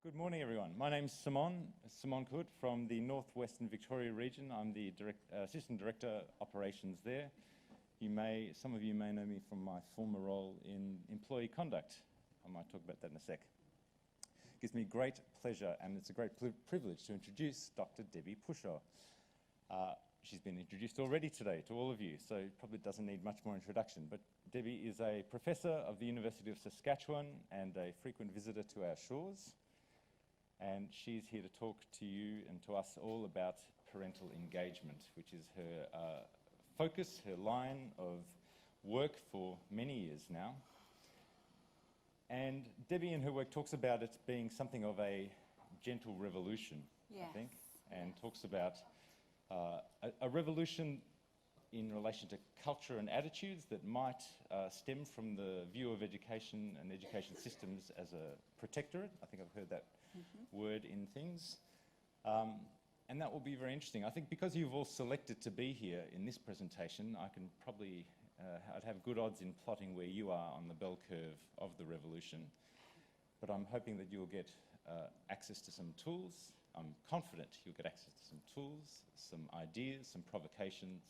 Good morning, everyone. My name's Simon Coot from the Northwestern Victoria region. I'm the Assistant Director Operations there. Some of you may know me from my former role in employee conduct. I might talk about that in a sec. It gives me great pleasure and it's a great privilege to introduce Dr. Debbie Pushor. She's been introduced already today to all of you, so probably doesn't need much more introduction. But Debbie is a professor of the University of Saskatchewan and a frequent visitor to our shores. And she's here to talk to you and to us all about parental engagement, which is her focus, her line of work for many years now. And Debbie in her work talks about it being something of a gentle revolution, I think, and talks about a revolution in relation to culture and attitudes that might stem from the view of education and education systems as a protectorate. I think I've heard that word in things. And that will be very interesting. I think because you've all selected to be here in this presentation, I can probably, I'd have good odds in plotting where you are on the bell curve of the revolution. But I'm hoping that you'll get access to some tools. I'm confident you'll get access to some tools, some ideas, some provocations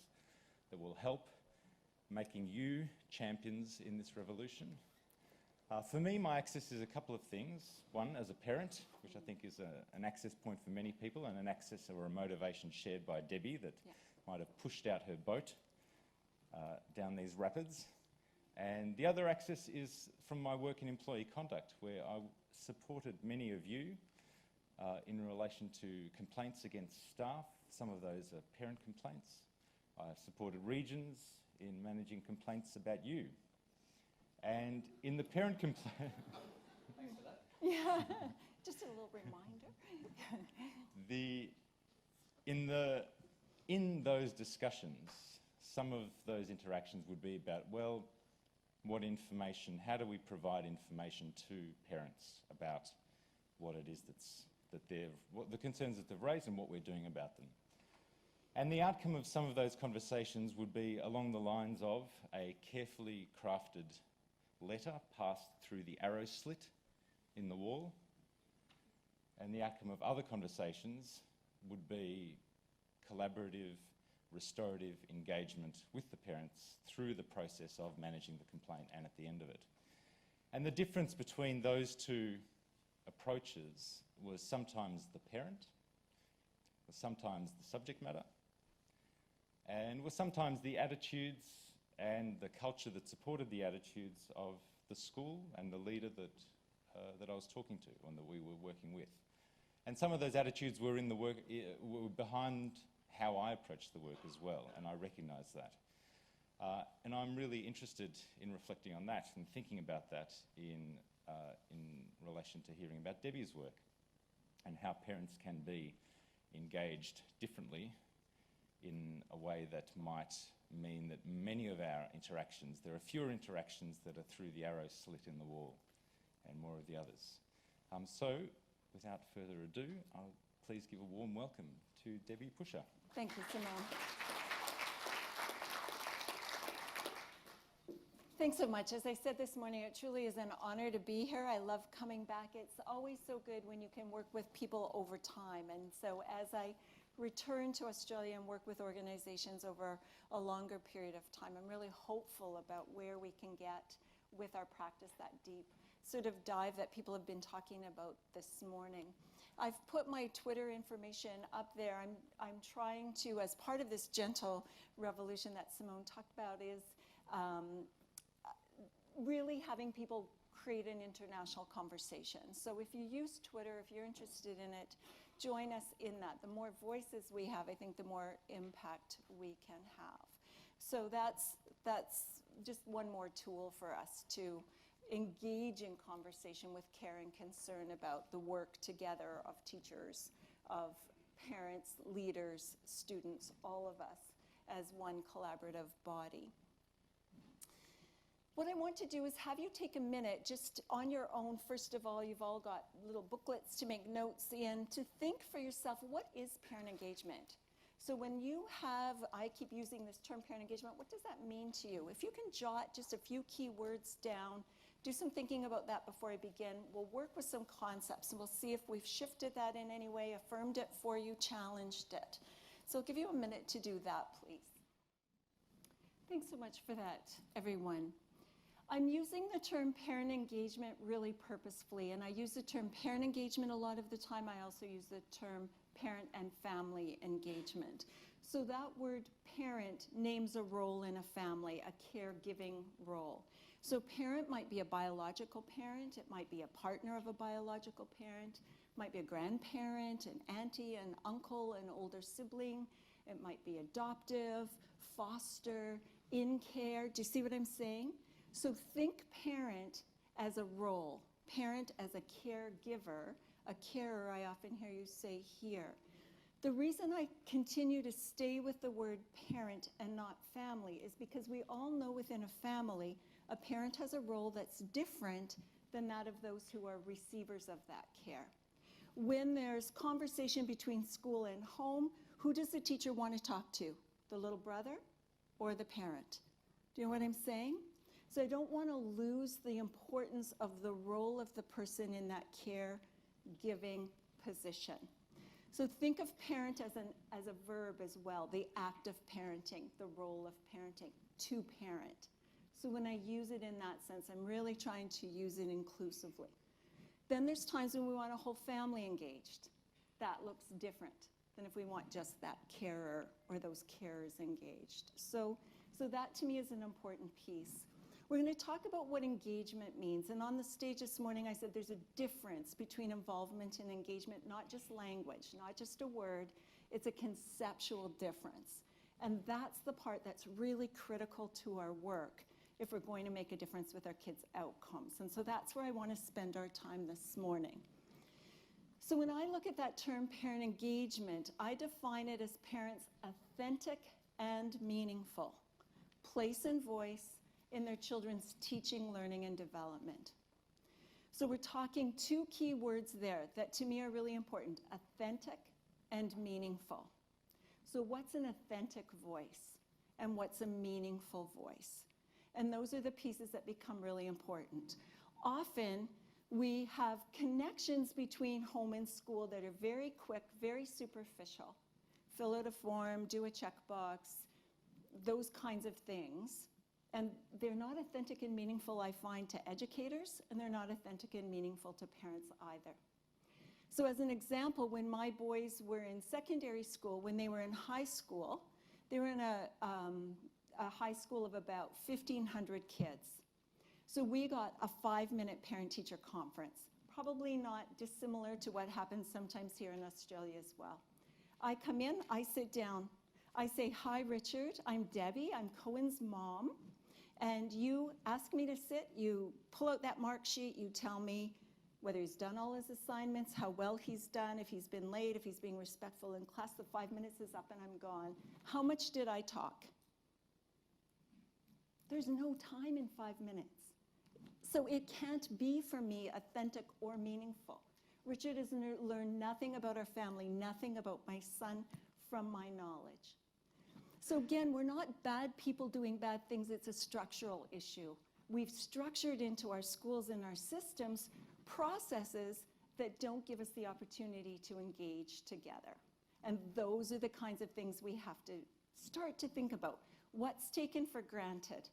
that will help making you champions in this revolution. For me, my access is a couple of things. One, as a parent, which I think is an access point for many people, and an access or a motivation shared by Debbie that might have pushed out her boat down these rapids. And the other access is from my work in employee conduct, where I supported many of you in relation to complaints against staff. Some of those are parent complaints. I supported regions in managing complaints about you. And in the parent complaint... Thanks for that. Yeah, just a little reminder. In those discussions, some of those interactions would be about, well, what information, how do we provide information to parents about what it is what the concerns that they've raised and what we're doing about them. And the outcome of some of those conversations would be along the lines of a carefully crafted letter passed through the arrow slit in the wall. And the outcome of other conversations would be collaborative, restorative engagement with the parents through the process of managing the complaint and at the end of it. And the difference between those two approaches was sometimes the parent, was sometimes the subject matter, and was sometimes the attitudes and the culture that supported the attitudes of the school and the leader that I was talking to and that we were working with. And some of those attitudes were in the work, were behind how I approached the work as well, and I recognise that. And I'm really interested in reflecting on that and thinking about that in relation to hearing about Debbie's work and how parents can be engaged differently in a way that might mean that many of our interactions, there are fewer interactions that are through the arrow slit in the wall and more of the others. So, without further ado, I'll please give a warm welcome to Debbie Pushor. Thank you, Simone. Thanks so much. As I said this morning, it truly is an honor to be here. I love coming back. It's always so good when you can work with people over time. And so as I return to Australia and work with organizations over a longer period of time, I'm really hopeful about where we can get with our practice, that deep sort of dive that people have been talking about this morning. I've put my Twitter information up there. I'm trying to, as part of this gentle revolution that Simone talked about, is really having people create an international conversation. So if you use Twitter, if you're interested in it, join us in that. The more voices we have, I think the more impact we can have. So that's just one more tool for us to engage in conversation with care and concern about the work together of teachers, of parents, leaders, students, all of us as one collaborative body. What I want to do is have you take a minute just on your own. First of all, you've all got little booklets to make notes in, to think for yourself, what is parent engagement? So when you have, I keep using this term parent engagement, what does that mean to you? If you can jot just a few key words down Do some thinking about that before I begin. We'll work with some concepts, and we'll see if we've shifted that in any way, affirmed it for you, challenged it. So I'll give you a minute to do that, please. Thanks so much for that, everyone. I'm using the term parent engagement really purposefully, and I use the term parent engagement a lot of the time. I also use the term parent and family engagement. So that word parent names a role in a family, a caregiving role. So parent might be a biological parent, it might be a partner of a biological parent, it might be a grandparent, an auntie, an uncle, an older sibling, it might be adoptive, foster, in care. Do you see what I'm saying? So think parent as a role, parent as a caregiver, a carer, I often hear you say here. The reason I continue to stay with the word parent and not family is because we all know within a family, a parent has a role that's different than that of those who are receivers of that care. When there's conversation between school and home, who does the teacher want to talk to? The little brother or the parent? Do you know what I'm saying? So I don't want to lose the importance of the role of the person in that caregiving position. So think of parent as a verb as well, the act of parenting, the role of parenting, to parent. So when I use it in that sense, I'm really trying to use it inclusively. Then there's times when we want a whole family engaged. That looks different than if we want just that carer or those carers engaged. So that to me is an important piece. We're going to talk about what engagement means. And on the stage this morning, I said there's a difference between involvement and engagement, not just language, not just a word. It's a conceptual difference. And that's the part that's really critical to our work if we're going to make a difference with our kids' outcomes. And so that's where I want to spend our time this morning. So when I look at that term parent engagement, I define it as parents authentic and meaningful, place and voice in their children's teaching, learning, and development. So we're talking two key words there that to me are really important, authentic and meaningful. So what's an authentic voice and what's a meaningful voice? And those are the pieces that become really important. Often we have connections between home and school that are very quick, very superficial. Fill out a form, do a checkbox, those kinds of things. And they're not authentic and meaningful, I find, to educators, and they're not authentic and meaningful to parents either. So as an example, when my boys were in secondary school, when they were in high school, they were in a high school of about 1,500 kids. So we got a 5-minute parent-teacher conference, probably not dissimilar to what happens sometimes here in Australia as well. I come in, I sit down, I say, "Hi, Richard, I'm Debbie, I'm Cohen's mom. And you ask me to sit, you pull out that mark sheet, you tell me whether he's done all his assignments, how well he's done, if he's been late, if he's being respectful in class. The 5 minutes is up and I'm gone. How much did I talk?" There's no time in 5 minutes. So it can't be for me authentic or meaningful. Richard has learned nothing about our family, nothing about my son from my knowledge. So again, we're not bad people doing bad things, it's a structural issue. We've structured into our schools and our systems processes that don't give us the opportunity to engage together. And those are the kinds of things we have to start to think about. What's taken for granted?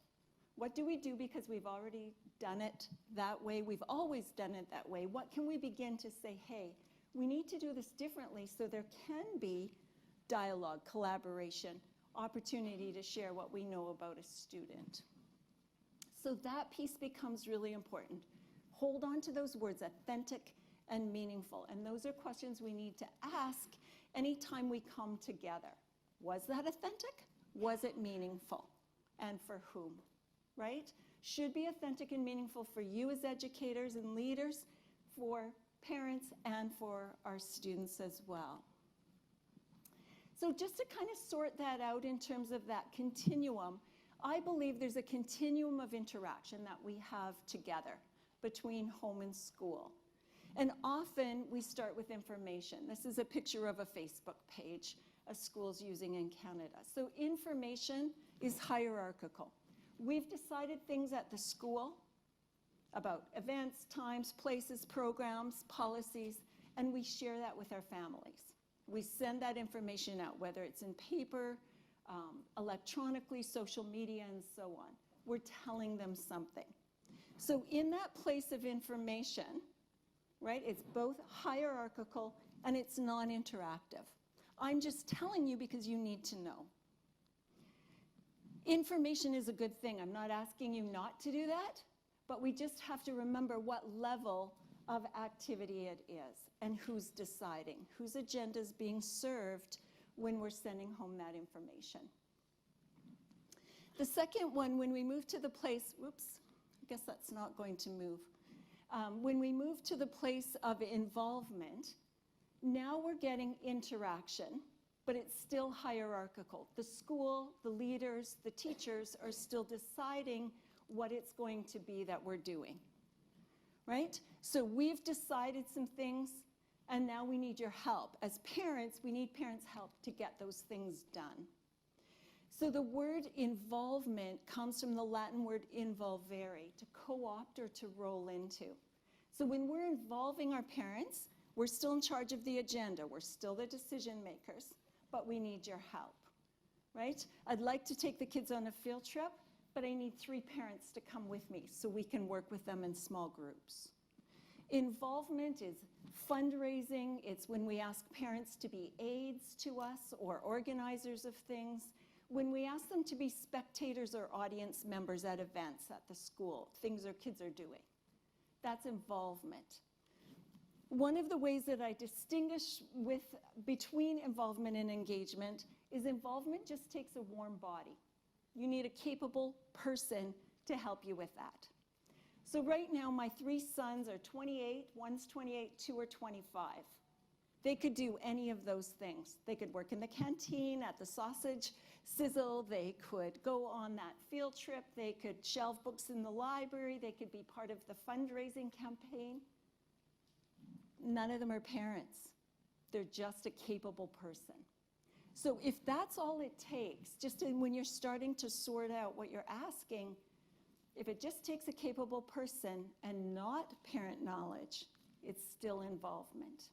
What do we do because we've already done it that way? We've always done it that way. What can we begin to say, hey, we need to do this differently so there can be dialogue, collaboration, opportunity to share what we know about a student. So that piece becomes really important. Hold on to those words, authentic and meaningful. And those are questions we need to ask anytime we come together. Was that authentic? Was it meaningful? And for whom, right? Should be authentic and meaningful for you as educators and leaders, for parents, and for our students as well. So just to kind of sort that out in terms of that continuum, I believe there's a continuum of interaction that we have together between home and school. And often we start with information. This is a picture of a Facebook page a school's using in Canada. So information is hierarchical. We've decided things at the school about events, times, places, programs, policies, and we share that with our families. We send that information out, whether it's in paper, electronically, social media, and so on. We're telling them something. So in that place of information, right, it's both hierarchical and it's non-interactive. I'm just telling you because you need to know. Information is a good thing. I'm not asking you not to do that, but we just have to remember what level of activity it is and who's deciding, whose agenda is being served when we're sending home that information. The second one, when we move to the place, whoops, I guess that's not going to move. When we move to the place of involvement, now we're getting interaction, but it's still hierarchical. The school, the leaders, the teachers are still deciding what it's going to be that we're doing, right? So we've decided some things, and now we need your help. As parents, we need parents' help to get those things done. So the word involvement comes from the Latin word involvere, to co-opt or to roll into. So when we're involving our parents, we're still in charge of the agenda. We're still the decision makers, but we need your help, right? I'd like to take the kids on a field trip, but I need 3 parents to come with me so we can work with them in small groups. Involvement is fundraising. It's when we ask parents to be aides to us or organizers of things. When we ask them to be spectators or audience members at events at the school, things our kids are doing. That's involvement. One of the ways that I distinguish between involvement and engagement is involvement just takes a warm body. You need a capable person to help you with that. So right now, my 3 sons are 28, one's 28, 2 are 25. They could do any of those things. They could work in the canteen, at the sausage sizzle, they could go on that field trip, they could shelve books in the library, they could be part of the fundraising campaign. None of them are parents. They're just a capable person. So if that's all it takes, just when you're starting to sort out what you're asking, if it just takes a capable person and not parent knowledge, it's still involvement.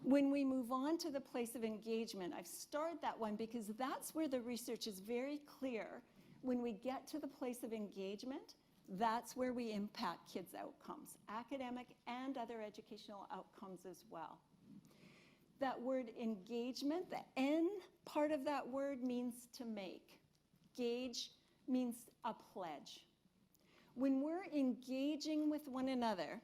When we move on to the place of engagement, I've starred that one because that's where the research is very clear. When we get to the place of engagement, that's where we impact kids' outcomes, academic and other educational outcomes as well. That word engagement, the N part of that word means to make. Gauge means a pledge. When we're engaging with one another,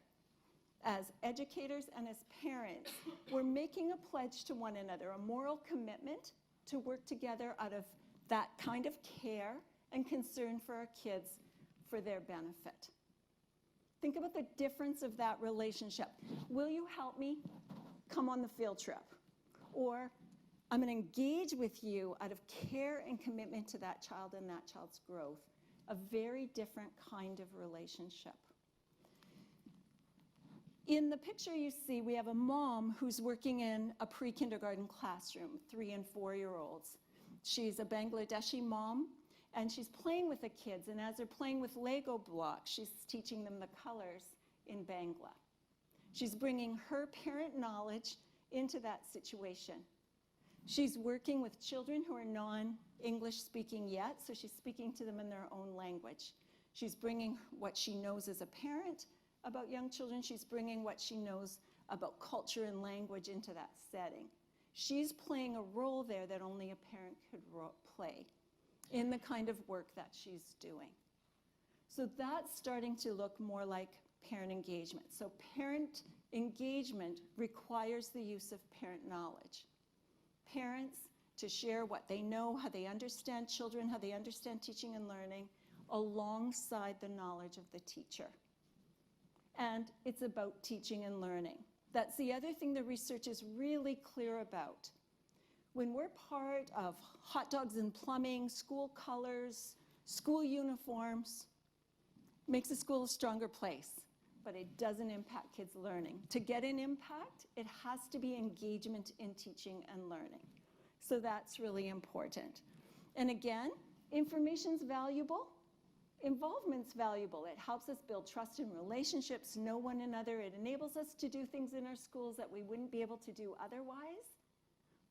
as educators and as parents, we're making a pledge to one another, a moral commitment to work together out of that kind of care and concern for our kids for their benefit. Think about the difference of that relationship. Will you help me come on the field trip? Or I'm going to engage with you out of care and commitment to that child and that child's growth. A very different kind of relationship. In the picture you see, we have a mom who's working in a pre-kindergarten classroom, 3 and 4-year-olds. She's a Bangladeshi mom, and she's playing with the kids, and as they're playing with Lego blocks, she's teaching them the colors in Bangla. She's bringing her parent knowledge into that situation. She's working with children who are non-English speaking yet, so she's speaking to them in their own language. She's bringing what she knows as a parent about young children. She's bringing what she knows about culture and language into that setting. She's playing a role there that only a parent could play in the kind of work that she's doing. So that's starting to look more like parent engagement. So parent engagement requires the use of parent knowledge. Parents to share what they know, how they understand children, how they understand teaching and learning, alongside the knowledge of the teacher. And it's about teaching and learning. That's the other thing the research is really clear about. When we're part of hot dogs and plumbing, school colors, school uniforms, makes a school a stronger place, but it doesn't impact kids' learning. To get an impact, it has to be engagement in teaching and learning. So that's really important. And again, information's valuable. Involvement's valuable. It helps us build trust in relationships, know one another. It enables us to do things in our schools that we wouldn't be able to do otherwise,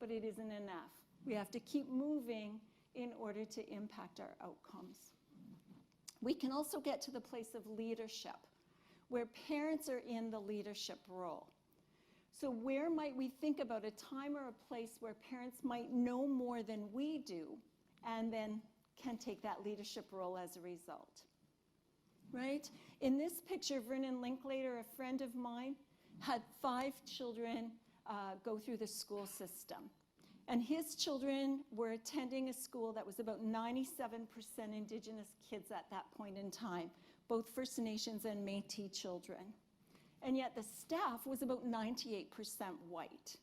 but it isn't enough. We have to keep moving in order to impact our outcomes. We can also get to the place of leadership, where parents are in the leadership role. So where might we think about a time or a place where parents might know more than we do and then can take that leadership role as a result, right? In this picture, Vernon Linklater, a friend of mine, had 5 children go through the school system. And his children were attending a school that was about 97% Indigenous kids at that point in time, both First Nations and Métis children. And yet the staff was about 98% white.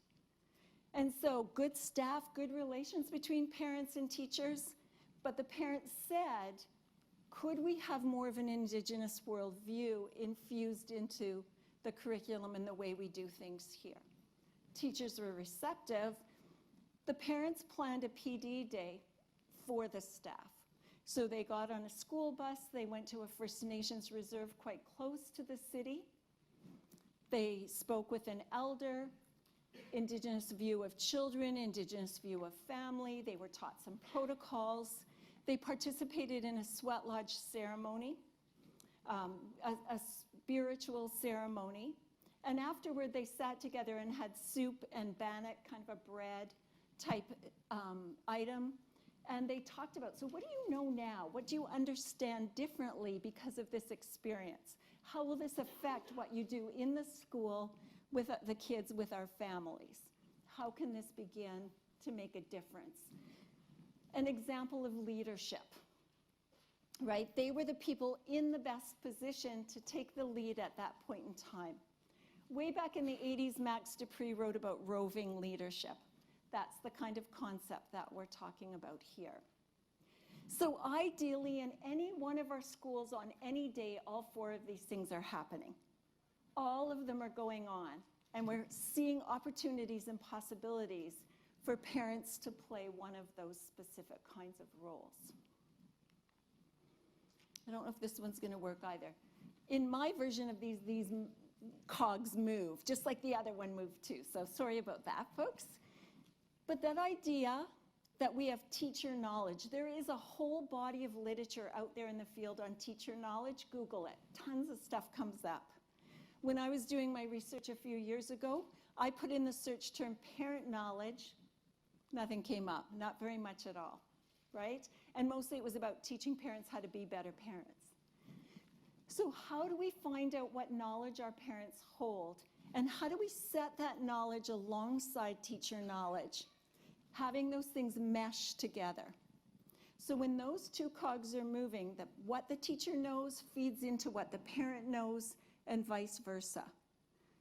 And so good staff, good relations between parents and teachers, but the parents said, could we have more of an Indigenous worldview infused into the curriculum and the way we do things here? Teachers were receptive. The parents planned a PD day for the staff. So they got on a school bus, they went to a First Nations reserve quite close to the city. They spoke with an elder, Indigenous view of children, Indigenous view of family. They were taught some protocols. They participated in a sweat lodge ceremony, a spiritual ceremony. And afterward, they sat together and had soup and bannock, kind of a bread type item. And they talked about, so what do you know now? What do you understand differently because of this experience? How will this affect what you do in the school with the kids, with our families? How can this begin to make a difference? An example of leadership, right? They were the people in the best position to take the lead at that point in time. Way back in the 80s, Max Dupree wrote about roving leadership. That's the kind of concept that we're talking about here. So ideally, in any one of our schools on any day, all 4 of these things are happening. All of them are going on, and we're seeing opportunities and possibilities for parents to play one of those specific kinds of roles. I don't know if this one's going to work either. In my version of these cogs move, just like the other one moved too. So sorry about that, folks. But that idea that we have teacher knowledge, there is a whole body of literature out there in the field on teacher knowledge. Google it. Tons of stuff comes up. When I was doing my research a few years ago, I put in the search term parent knowledge. Nothing came up, not very much at all, right? And mostly it was about teaching parents how to be better parents. So how do we find out what knowledge our parents hold? And how do we set that knowledge alongside teacher knowledge? Having those things mesh together. So when those 2 cogs are moving, what the teacher knows feeds into what the parent knows and vice versa.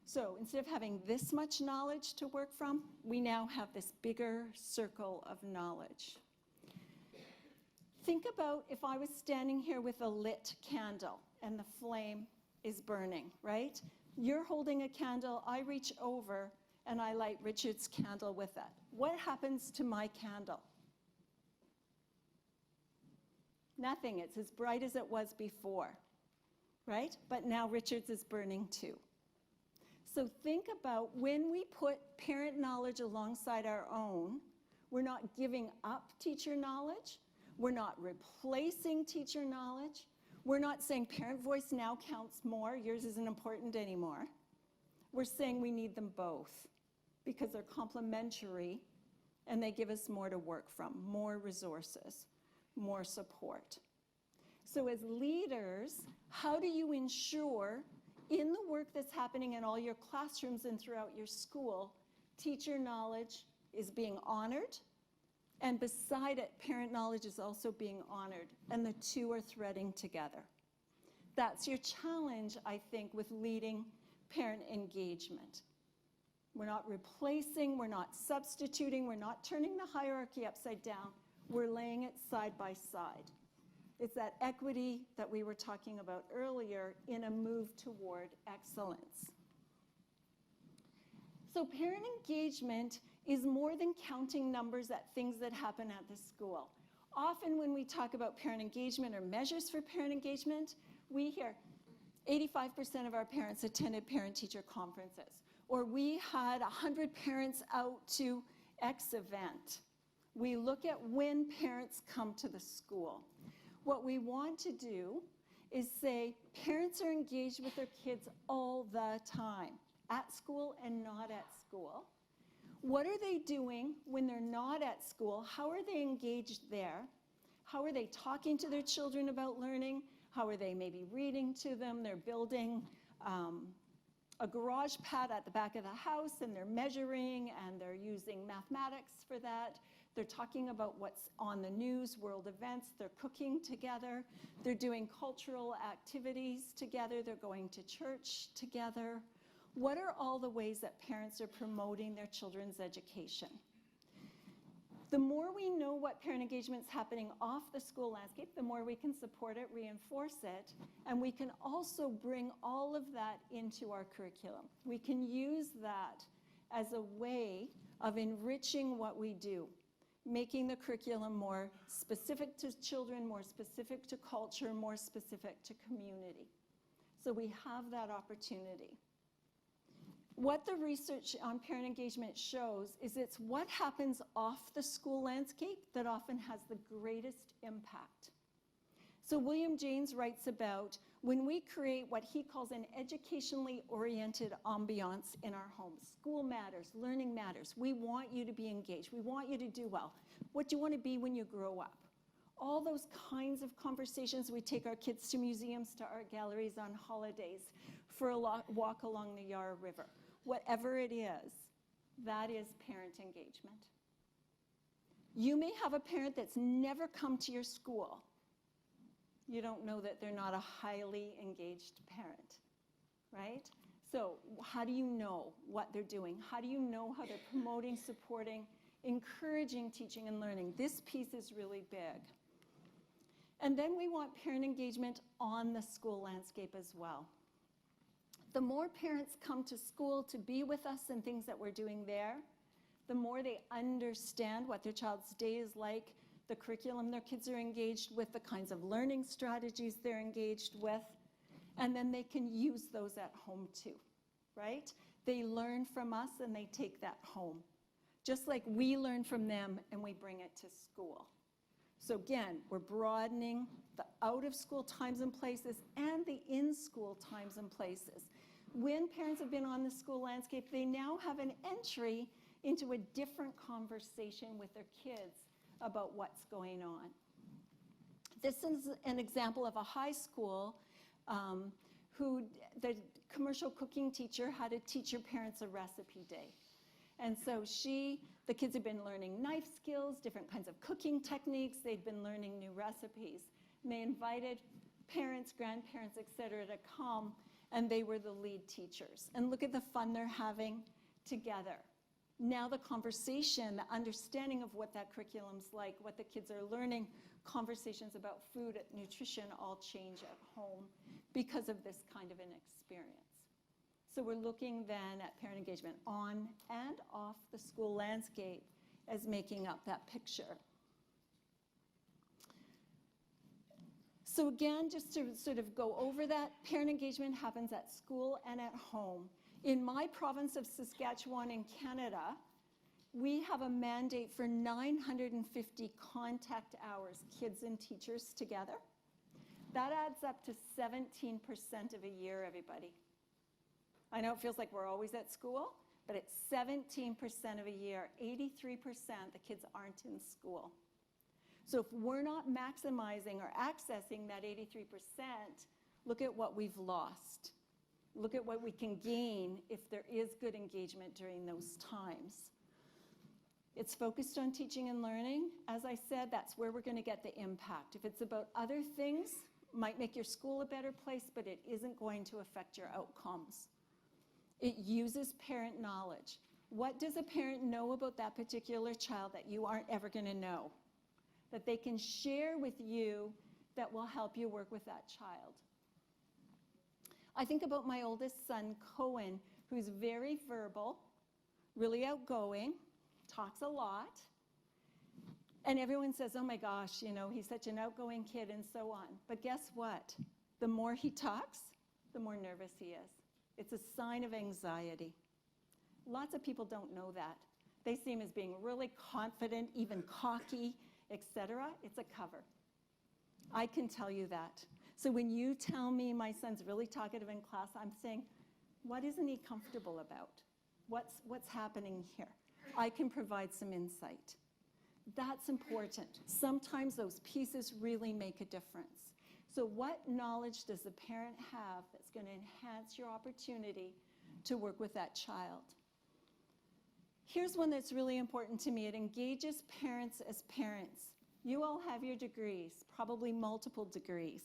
So instead of having this much knowledge to work from, we now have this bigger circle of knowledge. Think about if I was standing here with a lit candle and the flame is burning, right? You're holding a candle, I reach over and I light Richard's candle with it. What happens to my candle? Nothing, it's as bright as it was before, right? But now Richard's is burning too. So think about when we put parent knowledge alongside our own, we're not giving up teacher knowledge, we're not replacing teacher knowledge, we're not saying parent voice now counts more, yours isn't important anymore. We're saying we need them both because they're complementary and they give us more to work from, more resources, more support. So as leaders, how do you ensure in the work that's happening in all your classrooms and throughout your school, teacher knowledge is being honored, and beside it, parent knowledge is also being honored, and the 2 are threading together. That's your challenge, I think, with leading parent engagement. We're not replacing, we're not substituting, we're not turning the hierarchy upside down, we're laying it side by side. It's that equity that we were talking about earlier in a move toward excellence. So parent engagement is more than counting numbers at things that happen at the school. Often when we talk about parent engagement or measures for parent engagement, we hear 85% of our parents attended parent-teacher conferences, or we had 100 parents out to X event. We look at when parents come to the school. What we want to do is say parents are engaged with their kids all the time, at school and not at school. What are they doing when they're not at school? How are they engaged there? How are they talking to their children about learning? How are they maybe reading to them? They're building a garage pad at the back of the house, and they're measuring, and they're using mathematics for that. They're talking about what's on the news, world events. They're cooking together. They're doing cultural activities together. They're going to church together. What are all the ways that parents are promoting their children's education? The more we know what parent engagement is happening off the school landscape, the more we can support it, reinforce it, and we can also bring all of that into our curriculum. We can use that as a way of enriching what we do, making the curriculum more specific to children, more specific to culture, more specific to community. So we have that opportunity. What the research on parent engagement shows is it's what happens off the school landscape that often has the greatest impact. So William James writes about when we create what he calls an educationally oriented ambiance in our homes. School matters, learning matters. We want you to be engaged. We want you to do well. What do you want to be when you grow up? All those kinds of conversations. We take our kids to museums, to art galleries on holidays, for a walk along the Yarra River. Whatever it is, that is parent engagement. You may have a parent that's never come to your school. You don't know that they're not a highly engaged parent, right? So how do you know what they're doing? How do you know how they're promoting, supporting, encouraging teaching and learning? This piece is really big. And then we want parent engagement on the school landscape as well. The more parents come to school to be with us and things that we're doing there, the more they understand what their child's day is like, the curriculum their kids are engaged with, the kinds of learning strategies they're engaged with, and then they can use those at home too, right? They learn from us and they take that home, just like we learn from them and we bring it to school. So again, we're broadening the out-of-school times and places and the in-school times and places. When parents have been on the school landscape, they now have an entry into a different conversation with their kids about what's going on. This is an example of a high school who the commercial cooking teacher had to teach your parents a recipe day. And so the kids had been learning knife skills, different kinds of cooking techniques. They'd been learning new recipes. And they invited parents, grandparents, et cetera, to come, and they were the lead teachers. And look at the fun they're having together. Now the conversation, the understanding of what that curriculum's like, what the kids are learning, conversations about food, nutrition, all change at home because of this kind of an experience. So we're looking then at parent engagement on and off the school landscape as making up that picture. So again, just to sort of go over that, parent engagement happens at school and at home. In my province of Saskatchewan in Canada, we have a mandate for 950 contact hours, kids and teachers together. That adds up to 17% of a year, everybody. I know it feels like we're always at school, but it's 17% of a year. 83% the kids aren't in school. So if we're not maximizing or accessing that 83%, look at what we've lost. Look at what we can gain if there is good engagement during those times. It's focused on teaching and learning. As I said, that's where we're going to get the impact. If it's about other things, might make your school a better place, but it isn't going to affect your outcomes. It uses parent knowledge. What does a parent know about that particular child that you aren't ever going to know? That they can share with you that will help you work with that child. I think about my oldest son, Cohen, who's very verbal, really outgoing, talks a lot. And everyone says, oh my gosh, you know, he's such an outgoing kid and so on. But guess what? The more he talks, the more nervous he is. It's a sign of anxiety. Lots of people don't know that. They see him as being really confident, even cocky, etc. It's a cover. I can tell you that. So when you tell me my son's really talkative in class, I'm saying, what isn't he comfortable about? What's happening here? I can provide some insight. That's important. Sometimes those pieces really make a difference. So what knowledge does the parent have that's going to enhance your opportunity to work with that child? Here's one that's really important to me. It engages parents as parents. You all have your degrees, probably multiple degrees.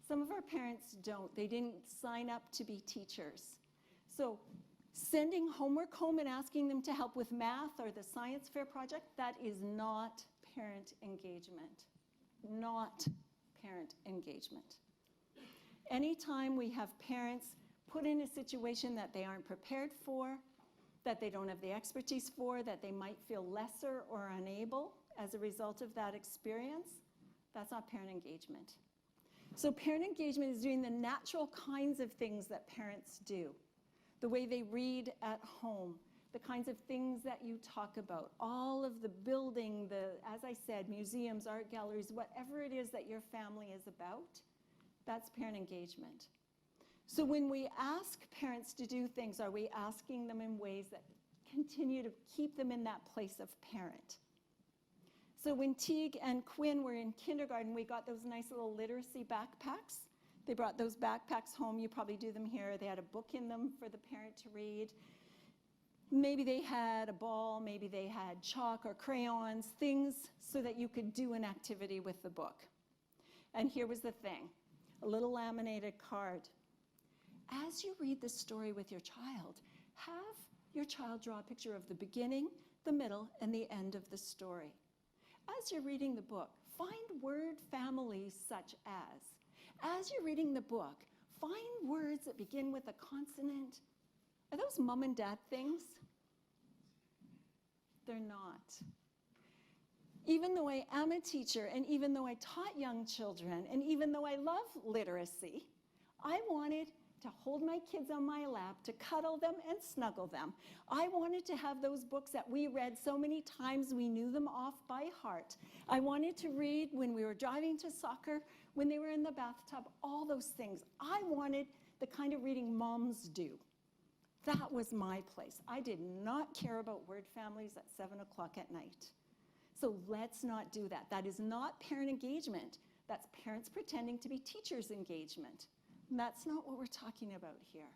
Some of our parents don't. They didn't sign up to be teachers. So sending homework home and asking them to help with math or the science fair project, that is not parent engagement. Not parent engagement. Anytime we have parents put in a situation that they aren't prepared for, that they don't have the expertise for, that they might feel lesser or unable as a result of that experience, that's not parent engagement. So parent engagement is doing the natural kinds of things that parents do. The way they read at home, the kinds of things that you talk about, all of the building, as I said, museums, art galleries, whatever it is that your family is about, that's parent engagement. So when we ask parents to do things, are we asking them in ways that continue to keep them in that place of parent? So when Teague and Quinn were in kindergarten, we got those nice little literacy backpacks. They brought those backpacks home. You probably do them here. They had a book in them for the parent to read. Maybe they had a ball, maybe they had chalk or crayons, things so that you could do an activity with the book. And here was the thing, a little laminated card. As you read the story with your child, have your child draw a picture of the beginning, the middle, and the end of the story. As you're reading the book, find word families such as you're reading the book, find words that begin with a consonant. Are those mom and dad things? They're not. Even though I am a teacher, and even though I taught young children, and even though I love literacy, I wanted to hold my kids on my lap, to cuddle them and snuggle them. I wanted to have those books that we read so many times we knew them off by heart. I wanted to read when we were driving to soccer, when they were in the bathtub, all those things. I wanted the kind of reading moms do. That was my place. I did not care about word families at 7 o'clock at night. So let's not do that. That is not parent engagement. That's parents pretending to be teachers' engagement. And that's not what we're talking about here.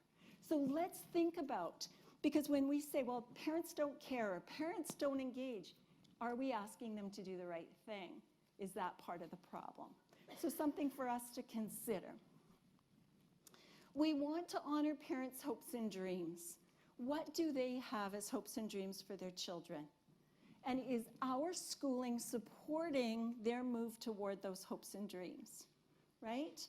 So let's think about, because when we say, well, parents don't care or parents don't engage, are we asking them to do the right thing? Is that part of the problem? So something for us to consider. We want to honor parents' hopes and dreams. What do they have as hopes and dreams for their children? And is our schooling supporting their move toward those hopes and dreams, right?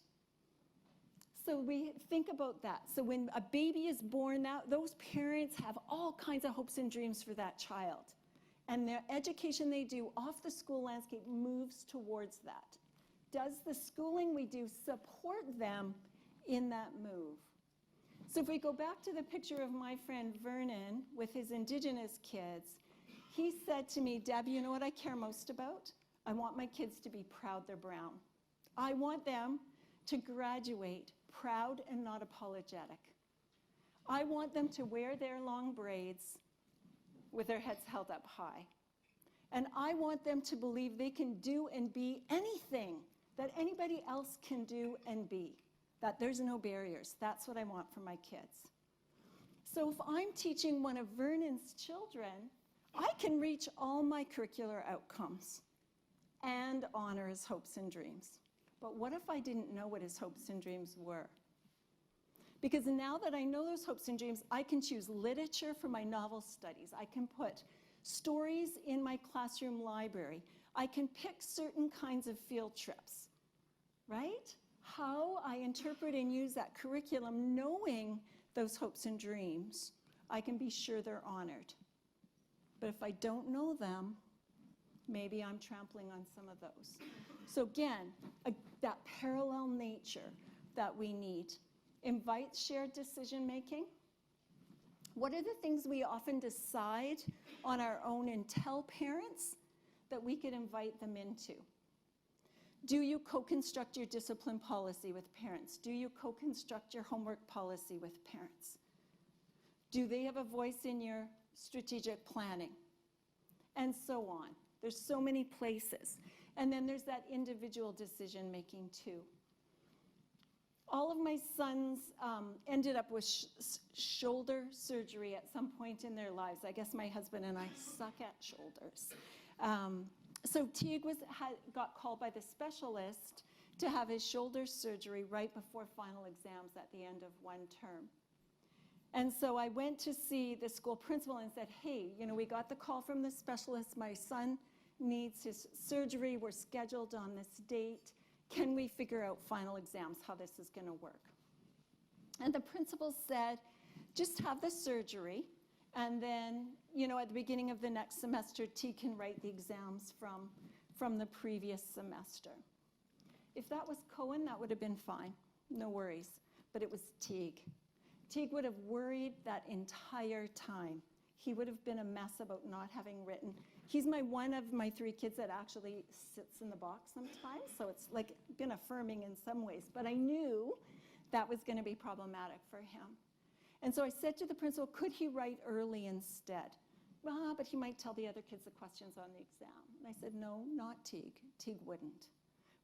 So we think about that. So when a baby is born, those parents have all kinds of hopes and dreams for that child. And their education they do off the school landscape moves towards that. Does the schooling we do support them in that move? So if we go back to the picture of my friend Vernon with his Indigenous kids, he said to me, Deb, you know what I care most about? I want my kids to be proud they're brown. I want them to graduate proud and not apologetic. I want them to wear their long braids with their heads held up high. And I want them to believe they can do and be anything that anybody else can do and be, that there's no barriers. That's what I want for my kids. So if I'm teaching one of Vernon's children, I can reach all my curricular outcomes and honor his hopes and dreams. But what if I didn't know what his hopes and dreams were? Because now that I know those hopes and dreams, I can choose literature for my novel studies. I can put stories in my classroom library. I can pick certain kinds of field trips, right? How I interpret and use that curriculum, knowing those hopes and dreams, I can be sure they're honored. But if I don't know them, Maybe I'm trampling on some of those. So again, that parallel nature that we need. Invite shared decision-making. What are the things we often decide on our own and tell parents that we could invite them into? Do you co-construct your discipline policy with parents? Do you co-construct your homework policy with parents? Do they have a voice in your strategic planning? And so on. There's so many places. And then there's that individual decision-making too. All of my sons ended up with shoulder surgery at some point in their lives. I guess my husband and I suck at shoulders. So Teague got called by the specialist to have his shoulder surgery right before final exams at the end of one term. And so I went to see the school principal and said, hey, we got the call from the specialist. My son needs his surgery. We're scheduled on this date. Can we figure out final exams, how this is going to work? And the principal said, just have the surgery, and then, at the beginning of the next semester, T can write the exams from the previous semester. If that was Cohen, that would have been fine, no worries. But it was Teague. Teague would have worried that entire time. He would have been a mess about not having written. He's one of my 3 kids that actually sits in the box sometimes, so it's like been affirming in some ways. But I knew that was going to be problematic for him. And so I said to the principal, could he write early instead? Well, but he might tell the other kids the questions on the exam. And I said, no, not Teague. Teague wouldn't,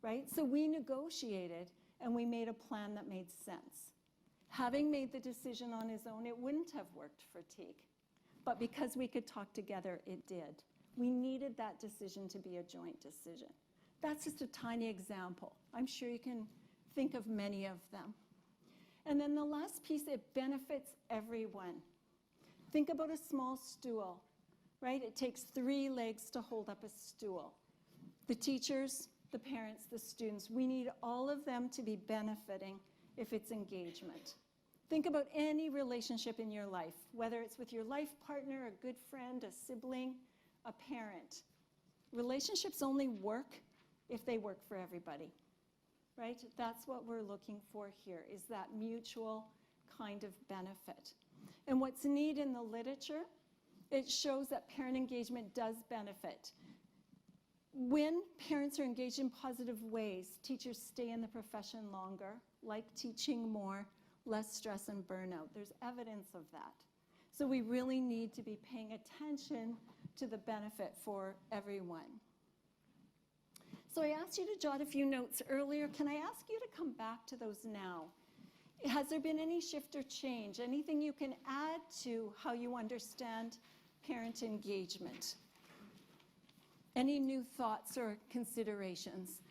right? So we negotiated, and we made a plan that made sense. Having made the decision on his own, it wouldn't have worked for Teague. But because we could talk together, it did. We needed that decision to be a joint decision. That's just a tiny example. I'm sure you can think of many of them. And then the last piece, it benefits everyone. Think about a small stool, right? It takes 3 legs to hold up a stool. The teachers, the parents, the students, we need all of them to be benefiting if it's engagement. Think about any relationship in your life, whether it's with your life partner, a good friend, a sibling, a parent. Relationships only work if they work for everybody, right? That's what we're looking for here, is that mutual kind of benefit. And what's neat in the literature, it shows that parent engagement does benefit. When parents are engaged in positive ways, teachers stay in the profession longer, like teaching more, less stress and burnout. There's evidence of that. So we really need to be paying attention to the benefit for everyone. So I asked you to jot a few notes earlier. Can I ask you to come back to those now? Has there been any shift or change? Anything you can add to how you understand parent engagement? Any new thoughts or considerations?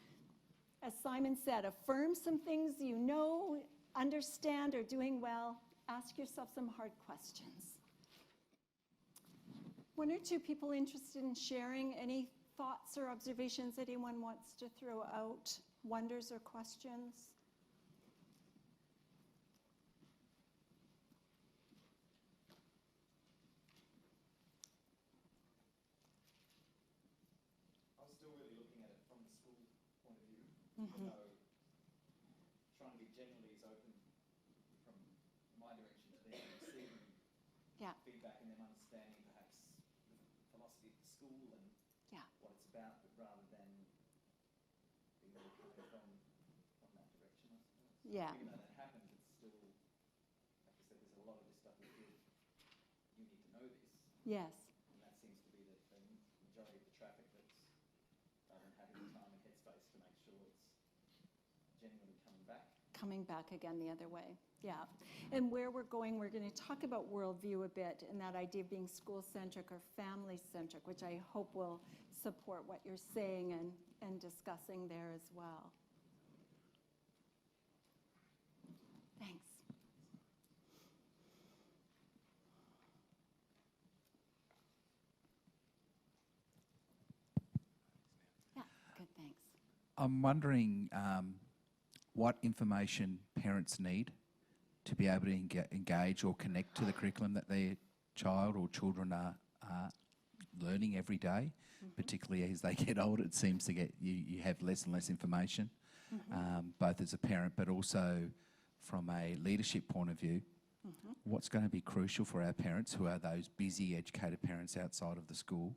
As Simon said, affirm some things you know, understand, are doing well. Ask yourself some hard questions. 1 or 2 people interested in sharing any thoughts or observations anyone wants to throw out, wonders or questions? I was still really looking at it from the school point of view. Mm-hmm. Trying to be generally as open from my direction that they're receiving feedback and then understanding perhaps the philosophy of the school and what it's about, but rather than being really coming from that direction, I suppose. Yeah. Even though that happens, it's still, like I said, there's a lot of this stuff that you need to know this. Yes. And that seems to be the majority of the traffic that's rather than having the time and headspace to make sure it's genuinely coming back. Coming back again the other way, yeah. And where we're going, we're going to talk about worldview a bit and that idea of being school-centric or family-centric, which I hope will support what you're saying and discussing there as well. Thanks. Yeah, good, thanks. I'm wondering what information parents need to be able to engage or connect to the curriculum that their child or children are learning every day, particularly as they get older. It seems to get you have less and less information, both as a parent but also from a leadership point of view. What's going to be crucial for our parents, who are those busy, educated parents outside of the school,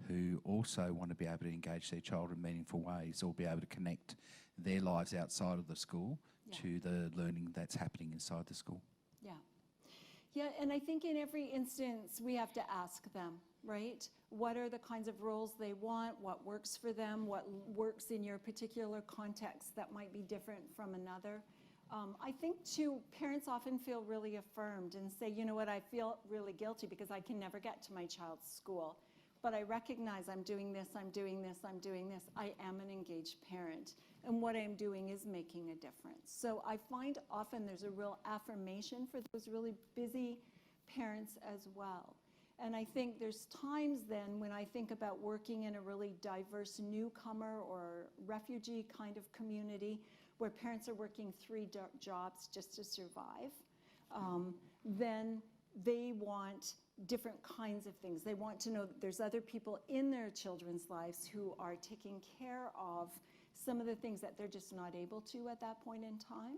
who also want to be able to engage their child in meaningful ways, or be able to connect their lives outside of the school to the learning that's happening inside the school. Yeah. Yeah, and I think in every instance we have to ask them, right? What are the kinds of roles they want? What works for them? What works in your particular context that might be different from another? I think, too, parents often feel really affirmed and say, you know what, I feel really guilty because I can never get to my child's school. But I recognize I'm doing this, I'm doing this, I'm doing this. I am an engaged parent. And what I'm doing is making a difference. So I find often there's a real affirmation for those really busy parents as well. And I think there's times then when I think about working in a really diverse newcomer or refugee kind of community where parents are working 3 jobs just to survive, then they want different kinds of things. They want to know that there's other people in their children's lives who are taking care of some of the things that they're just not able to at that point in time.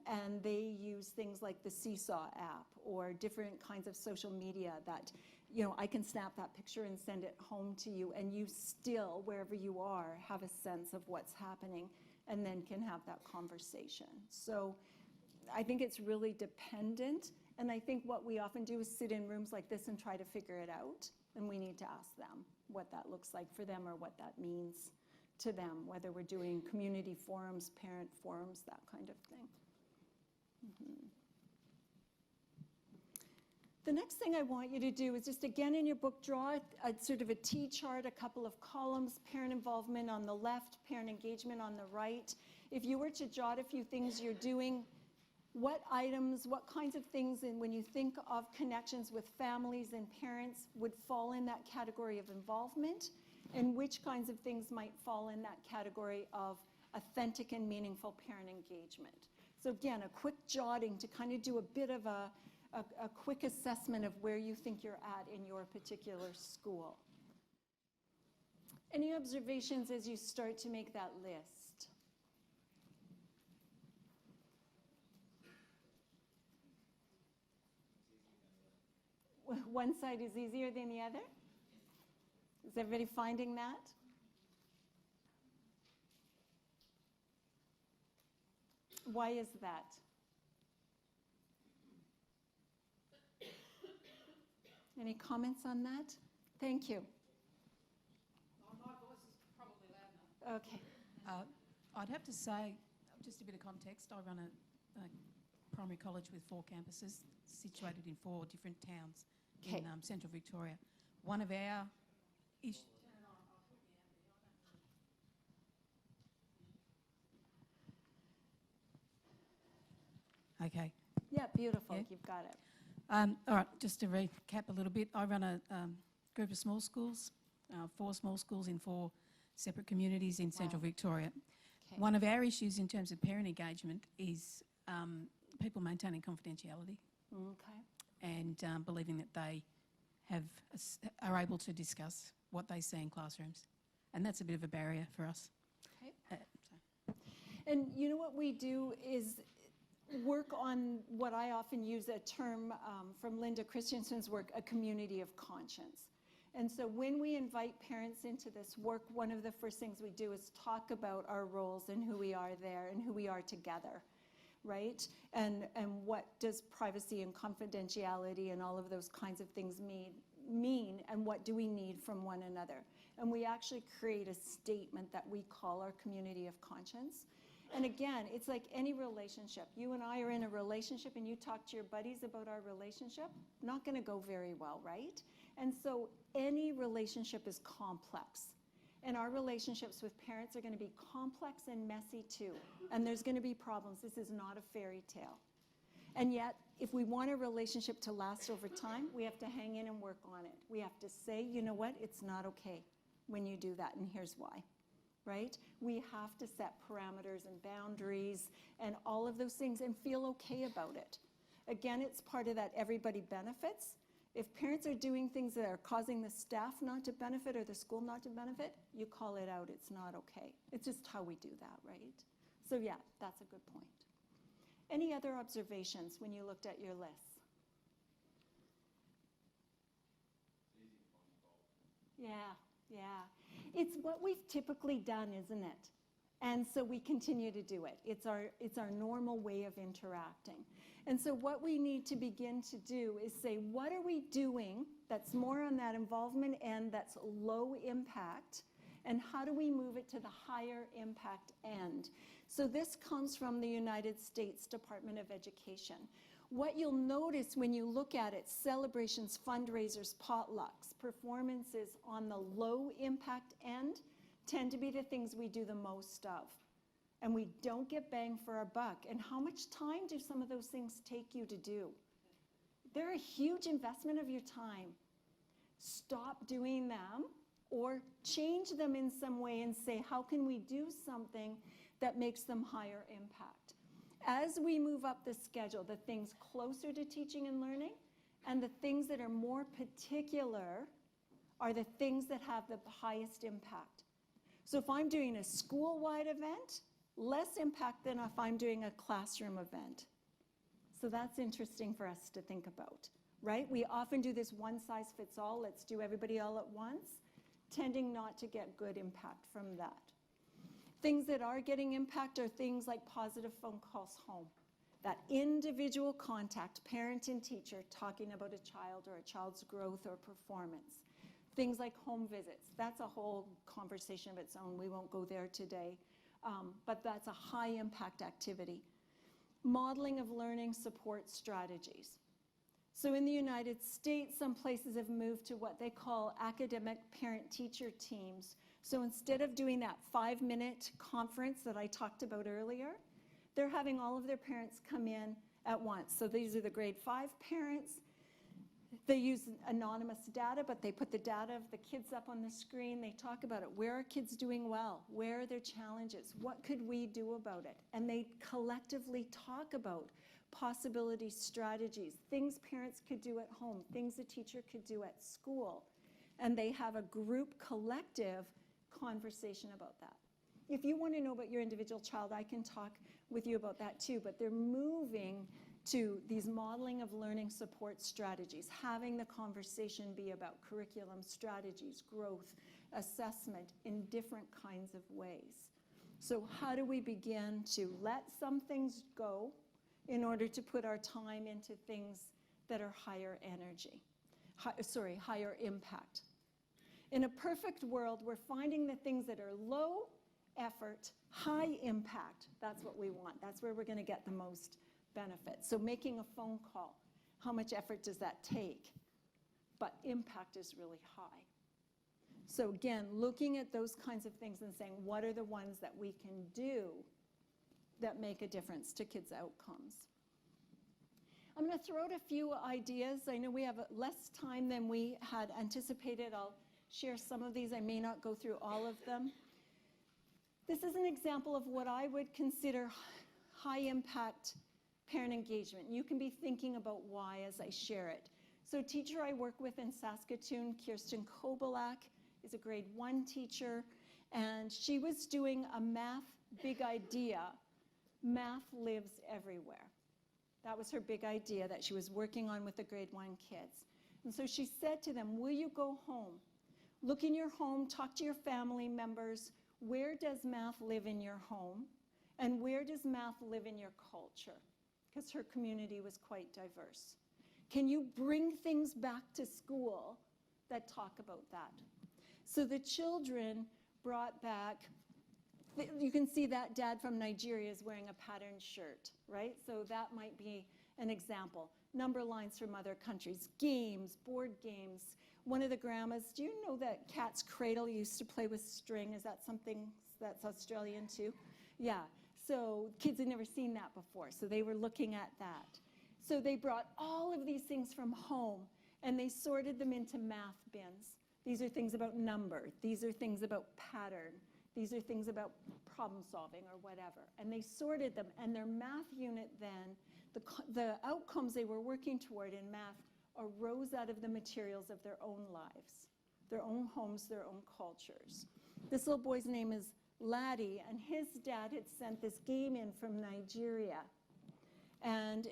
And they use things like the Seesaw app or different kinds of social media that, you know, I can snap that picture and send it home to you, and you still, wherever you are, have a sense of what's happening and then can have that conversation. So I think it's really dependent. And I think what we often do is sit in rooms like this and try to figure it out. And we need to ask them what that looks like for them or what that means to them, whether we're doing community forums, parent forums, that kind of thing. The next thing I want you to do is just, again, in your book, draw a sort of a T-chart, a couple of columns, parent involvement on the left, parent engagement on the right. If you were to jot a few things you're doing, what items, what kinds of things, and when you think of connections with families and parents, would fall in that category of involvement, and which kinds of things might fall in that category of authentic and meaningful parent engagement. So again, a quick jotting to kind of do a bit of a quick assessment of where you think you're at in your particular school. Any observations as you start to make that list? One side is easier than the other? Is everybody finding that? Why is that? Any comments on that? Thank you. My voice is probably loud enough. Okay. I'd have to say, just a bit of context, I run a primary college with 4 campuses situated in 4 different towns in central Victoria. One of our issues... Okay. Yeah, beautiful. Yeah. You've got it. All right, just to recap a little bit, I run a group of small schools, 4 small schools in 4 separate communities in central Victoria. Okay. One of our issues in terms of parent engagement is people maintaining confidentiality and believing that they are able to discuss what they see in classrooms. And that's a bit of a barrier for us. Okay. And you know what we do is work on what I often use a term from Linda Christensen's work, a community of conscience. And so when we invite parents into this work, one of the first things we do is talk about our roles and who we are there and who we are together, right? And what does privacy and confidentiality and all of those kinds of things mean, and what do we need from one another? And we actually create a statement that we call our community of conscience. And again, it's like any relationship. You and I are in a relationship and you talk to your buddies about our relationship, not going to go very well, right? And so any relationship is complex. And our relationships with parents are going to be complex and messy too. And there's going to be problems. This is not a fairy tale. And yet, if we want a relationship to last over time, we have to hang in and work on it. We have to say, you know what, it's not okay when you do that, and here's why. Right? We have to set parameters and boundaries and all of those things and feel okay about it. Again, it's part of that everybody benefits. If parents are doing things that are causing the staff not to benefit or the school not to benefit, you call it out. It's not okay. It's just how we do that, right? So yeah, that's a good point. Any other observations when you looked at your lists? Yeah. It's what we've typically done, isn't it? And so we continue to do it. It's our normal way of interacting. And so what we need to begin to do is say, what are we doing that's more on that involvement end, that's low impact, and how do we move it to the higher impact end? So this comes from the United States Department of Education. What you'll notice when you look at it, celebrations, fundraisers, potlucks, performances on the low impact end tend to be the things we do the most of. And we don't get bang for our buck. And how much time do some of those things take you to do? They're a huge investment of your time. Stop doing them or change them in some way and say, how can we do something that makes them higher impact? As we move up the schedule, the things closer to teaching and learning and the things that are more particular are the things that have the highest impact. So if I'm doing a school-wide event, less impact than if I'm doing a classroom event. So that's interesting for us to think about, right? We often do this one-size-fits-all, let's do everybody all at once, tending not to get good impact from that. Things that are getting impact are things like positive phone calls home. That individual contact, parent and teacher, talking about a child or a child's growth or performance. Things like home visits. That's a whole conversation of its own. We won't go there today. But that's a high impact activity. Modeling of learning support strategies. So in the United States, some places have moved to what they call academic parent-teacher teams. So instead of doing that 5-minute conference that I talked about earlier, they're having all of their parents come in at once. So these are the grade 5 parents. They use anonymous data, but they put the data of the kids up on the screen. They talk about it. Where are kids doing well? Where are their challenges? What could we do about it? And they collectively talk about possibilities, strategies, things parents could do at home, things a teacher could do at school. And they have a group collective conversation about that. If you want to know about your individual child, I can talk with you about that too, but they're moving to these modeling of learning support strategies, having the conversation be about curriculum strategies, growth, assessment in different kinds of ways. So how do we begin to let some things go in order to put our time into things that are higher energy, higher impact? In a perfect world, we're finding the things that are low effort, high impact. That's what we want. That's where we're going to get the most benefit. So making a phone call, how much effort does that take? But impact is really high. So again, looking at those kinds of things and saying, what are the ones that we can do that make a difference to kids' outcomes? I'm going to throw out a few ideas. I know we have less time than we had anticipated. I'll share some of these. I may not go through all of them. This is an example of what I would consider high impact parent engagement. You can be thinking about why as I share it. So a teacher I work with in Saskatoon, Kirsten Kobalak, is a grade 1 teacher, and she was doing a math big idea. Math lives everywhere. That was her big idea that she was working on with the grade 1 kids. And so she said to them, will you go home? Look in your home, talk to your family members. Where does math live in your home? And where does math live in your culture? Because her community was quite diverse. Can you bring things back to school that talk about that? So the children brought back, you can see that dad from Nigeria is wearing a patterned shirt, right? So that might be an example. Number lines from other countries, games, board games. One of the grandmas, do you know that Cat's Cradle used to play with string? Is that something that's Australian too? Yeah. So kids had never seen that before, so they were looking at that. So they brought all of these things from home, and they sorted them into math bins. These are things about number. These are things about pattern. These are things about problem solving or whatever. And they sorted them, and their math unit then, the outcomes they were working toward in math arose out of the materials of their own lives, their own homes, their own cultures. This little boy's name is Laddie, and his dad had sent this game in from Nigeria. And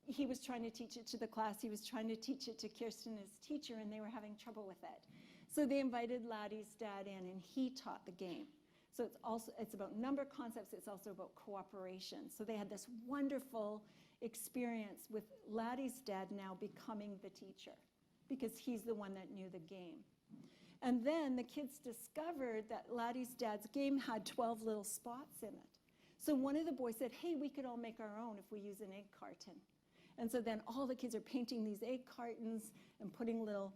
he was trying to teach it to the class. He was trying to teach it to Kirsten, his teacher, and they were having trouble with it. So they invited Laddie's dad in, and he taught the game. So it's about number concepts. It's also about cooperation. So they had this wonderful experience with Laddie's dad now becoming the teacher, because he's the one that knew the game. And then the kids discovered that Laddie's dad's game had 12 little spots in it. So one of the boys said, hey, we could all make our own if we use an egg carton. And so then all the kids are painting these egg cartons and putting little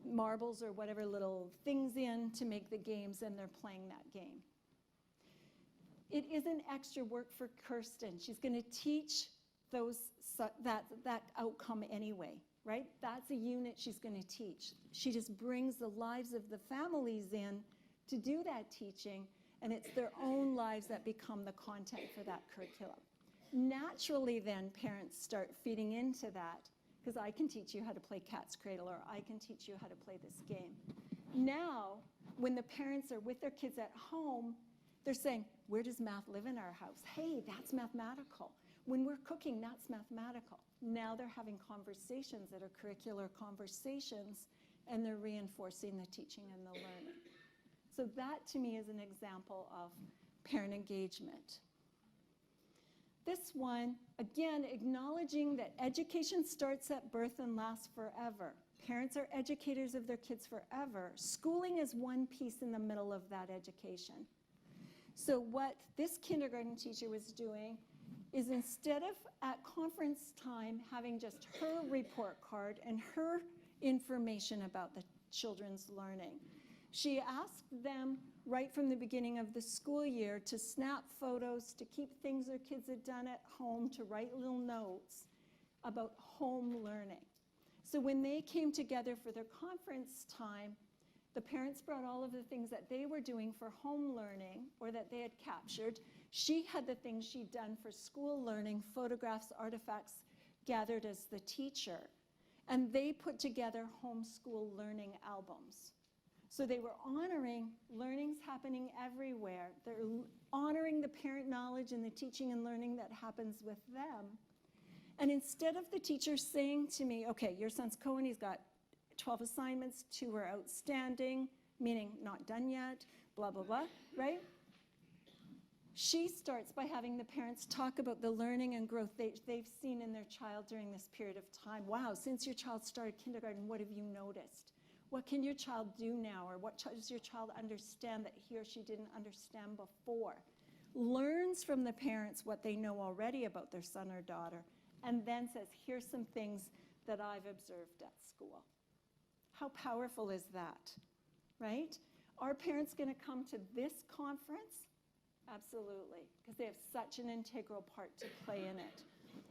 marbles or whatever little things in to make the games, and they're playing that game. It isn't extra work for Kirsten. She's going to teach that outcome anyway, right? That's a unit she's going to teach. She just brings the lives of the families in to do that teaching, and it's their own lives that become the content for that curriculum. Naturally, then, parents start feeding into that, because I can teach you how to play cat's cradle, or I can teach you how to play this game. Now, when the parents are with their kids at home, they're saying, where does math live in our house? Hey, that's mathematical. When we're cooking, that's mathematical. Now they're having conversations that are curricular conversations, and they're reinforcing the teaching and the learning. So that, to me, is an example of parent engagement. This one, again, acknowledging that education starts at birth and lasts forever. Parents are educators of their kids forever. Schooling is one piece in the middle of that education. So what this kindergarten teacher was doing is, instead of at conference time having just her report card and her information about the children's learning, she asked them right from the beginning of the school year to snap photos, to keep things their kids had done at home, to write little notes about home learning. So when they came together for their conference time, the parents brought all of the things that they were doing for home learning, or that they had captured. She had the things she'd done for school learning, photographs, artifacts gathered as the teacher. And they put together homeschool learning albums. So they were honoring learning's happening everywhere. They're honoring the parent knowledge and the teaching and learning that happens with them. And instead of the teacher saying to me, okay, your son's Cohen, he's got 12 assignments, 2 are outstanding, meaning not done yet, blah, blah, blah, right? She starts by having the parents talk about the learning and growth they've seen in their child during this period of time. Wow, since your child started kindergarten, what have you noticed? What can your child do now? Or what does your child understand that he or she didn't understand before? Learns from the parents what they know already about their son or daughter, and then says, here's some things that I've observed at school. How powerful is that, right? Are parents going to come to this conference? Absolutely, because they have such an integral part to play in it.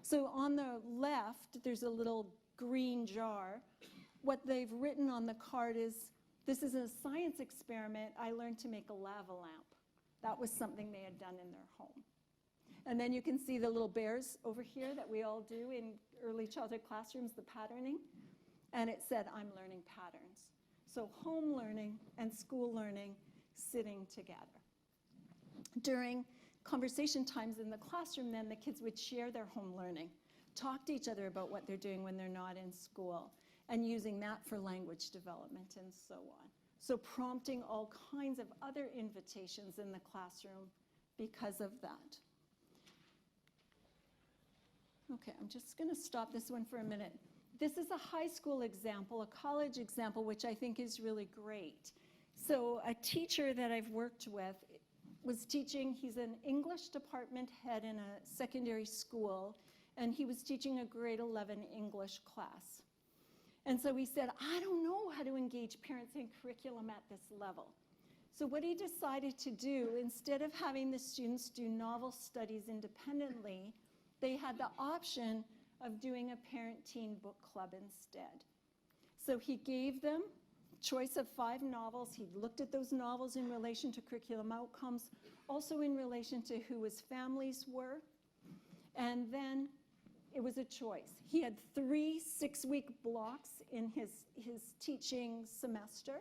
So on the left, there's a little green jar. What they've written on the card is, this is a science experiment. I learned to make a lava lamp. That was something they had done in their home. And then you can see the little bears over here that we all do in early childhood classrooms, the patterning. And it said, I'm learning patterns. So home learning and school learning sitting together. During conversation times in the classroom, then the kids would share their home learning, talk to each other about what they're doing when they're not in school, and using that for language development and so on. So prompting all kinds of other invitations in the classroom because of that. Okay, I'm just going to stop this one for a minute. This is a high school example, a college example, which I think is really great. So a teacher that I've worked with was teaching, he's an English department head in a secondary school, and he was teaching a grade 11 English class. And so he said, I don't know how to engage parents in curriculum at this level. So what he decided to do, instead of having the students do novel studies independently, they had the option of doing a parent-teen book club instead. So he gave them choice of 5 novels. He looked at those novels in relation to curriculum outcomes, also in relation to who his families were. And then it was a choice. He had 3 6-week blocks in his teaching semester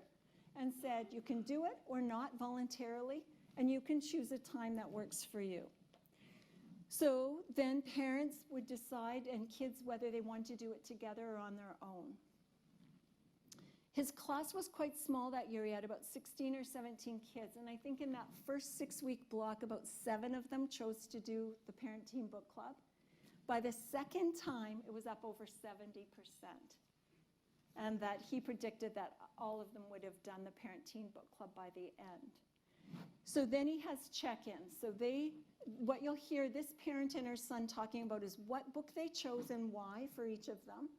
and said, you can do it or not voluntarily, and you can choose a time that works for you. So then parents would decide, and kids, whether they want to do it together or on their own. His class was quite small that year. He had about 16 or 17 kids, and I think in that first 6-week block, about 7 of them chose to do the Parent Team Book Club. By the second time, it was up over 70%. And that he predicted that all of them would have done the Parent Teen Book Club by the end. So then he has check-ins. So what you'll hear this parent and her son talking about is what book they chose and why for each of them.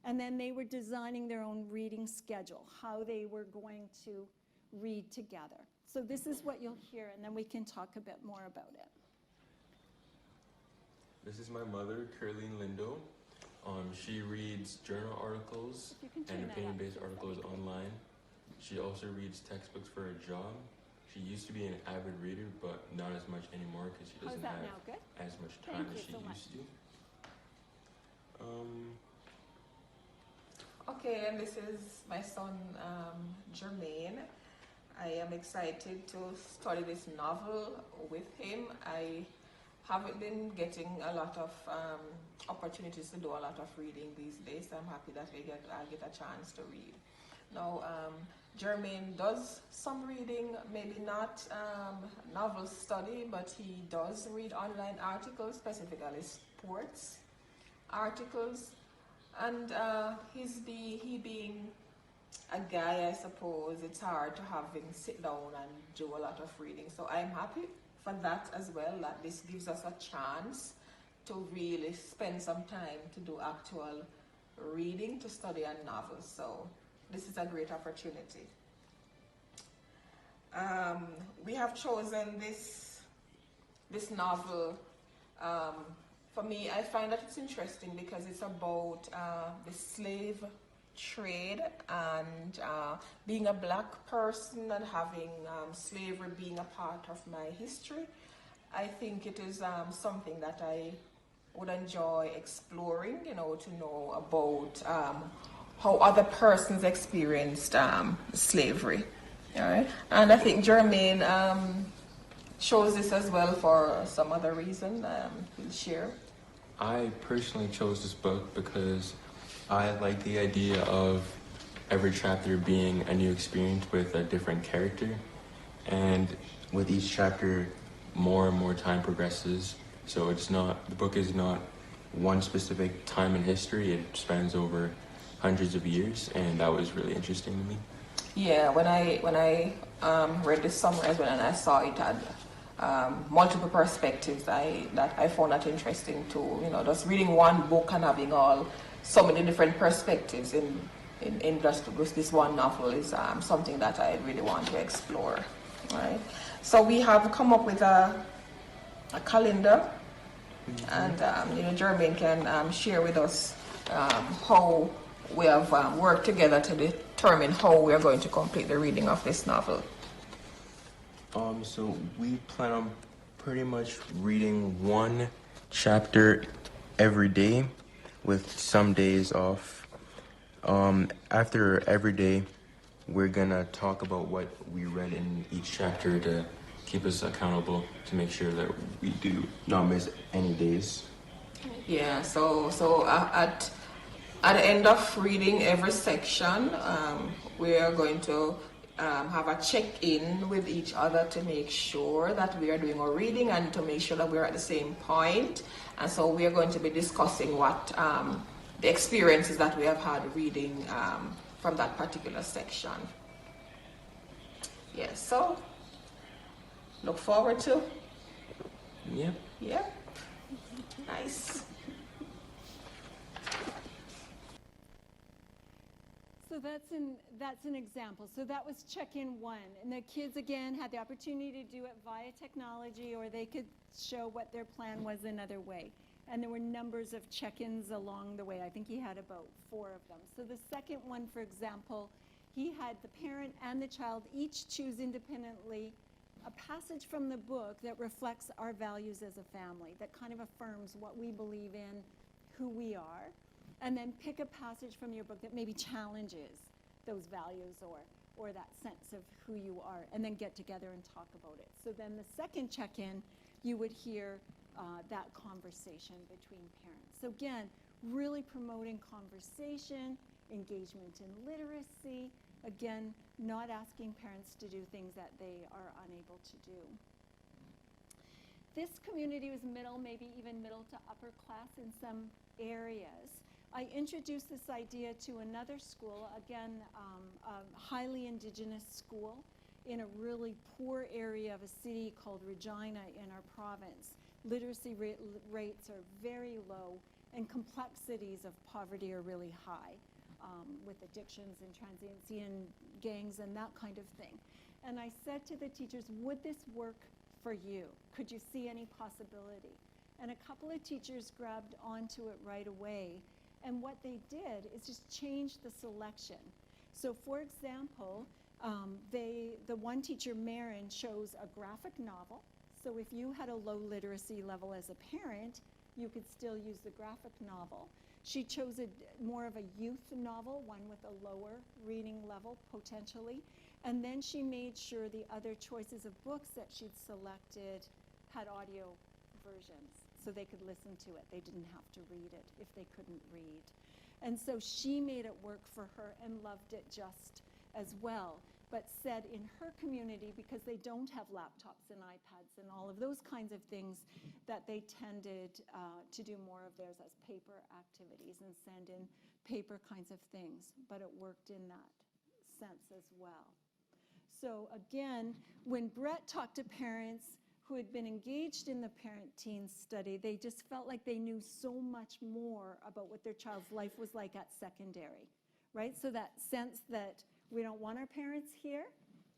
And then they were designing their own reading schedule, how they were going to read together. So this is what you'll hear, and then we can talk a bit more about it. This is my mother, Caroline Lindo. She reads journal articles and opinion-based articles online. She also reads textbooks for her job. She used to be an avid reader, but not as much anymore because she doesn't have as much time as she used to. Okay, and this is my son, Jermaine. I am excited to study this novel with him. I haven't been getting a lot of opportunities to do a lot of reading these days. I'm happy that I get a chance to read. Now, Jermaine does some reading, maybe not novel study, but he does read online articles, specifically sports articles. And he being a guy, I suppose, it's hard to have him sit down and do a lot of reading. So I'm happy for that as well, that this gives us a chance to really spend some time to do actual reading, to study a novel. So this is a great opportunity. We have chosen this novel. For me, I find that it's interesting because it's about the slave trade and being a black person and having slavery being a part of my history. I think it is something that I would enjoy exploring, to know about how other persons experienced slavery. All right? And I think Jermaine shows this as well for some other reason. He'll share. I personally chose this book because I like the idea of every chapter being a new experience with a different character. And with each chapter, more and more time progresses. So the book is not one specific time in history. It spans over hundreds of years, and that was really interesting to me. Yeah, when I read the summary as well, and I saw it had multiple perspectives, I found that interesting too. Just reading one book and having so many different perspectives in just this one novel is something that I really want to explore. Right? So we have come up with a calendar, and Jermaine can share with us how we have worked together to determine how we are going to complete the reading of this novel. So we plan on pretty much reading one chapter every day with some days off. After every day, we're gonna talk about what we read in each chapter to keep us accountable, to make sure that we do not miss any days. Yeah, so at the end of reading every section, we are going to have a check-in with each other to make sure that we are doing our reading and to make sure that we're at the same point. And so we are going to be discussing what the experiences that we have had reading from that particular section. Yes, so look forward to. Yeah. Yeah. Nice. So that's an example. So that was check-in 1. And the kids, again, had the opportunity to do it via technology, or they could show what their plan was another way. And there were numbers of check-ins along the way. I think he had about 4 of them. So the second one, for example, he had the parent and the child each choose independently a passage from the book that reflects our values as a family, that kind of affirms what we believe in, who we are, and then pick a passage from your book that maybe challenges those values or that sense of who you are, and then get together and talk about it. So then the second check-in, you would hear that conversation between parents. So again, really promoting conversation, engagement in literacy, again, not asking parents to do things that they are unable to do. This community was middle, maybe even middle to upper class in some areas. I introduced this idea to another school, again, a highly indigenous school in a really poor area of a city called Regina in our province. Literacy rates are very low, and complexities of poverty are really high, with addictions and transiency and gangs and that kind of thing. And I said to the teachers, would this work for you? Could you see any possibility? And a couple of teachers grabbed onto it right away. And what they did is just change the selection. So for example, the one teacher, Marin, chose a graphic novel. So if you had a low literacy level as a parent, you could still use the graphic novel. She chose more of a youth novel, one with a lower reading level potentially. And then she made sure the other choices of books that she'd selected had audio versions, so they could listen to it. They didn't have to read it if they couldn't read. And so she made it work for her and loved it just as well, but said in her community, because they don't have laptops and iPads and all of those kinds of things, that they tended to do more of theirs as paper activities and send in paper kinds of things, but it worked in that sense as well. So again, when Brett talked to parents who had been engaged in the parent-teen study, they just felt like they knew so much more about what their child's life was like at secondary, right? So that sense that we don't want our parents here.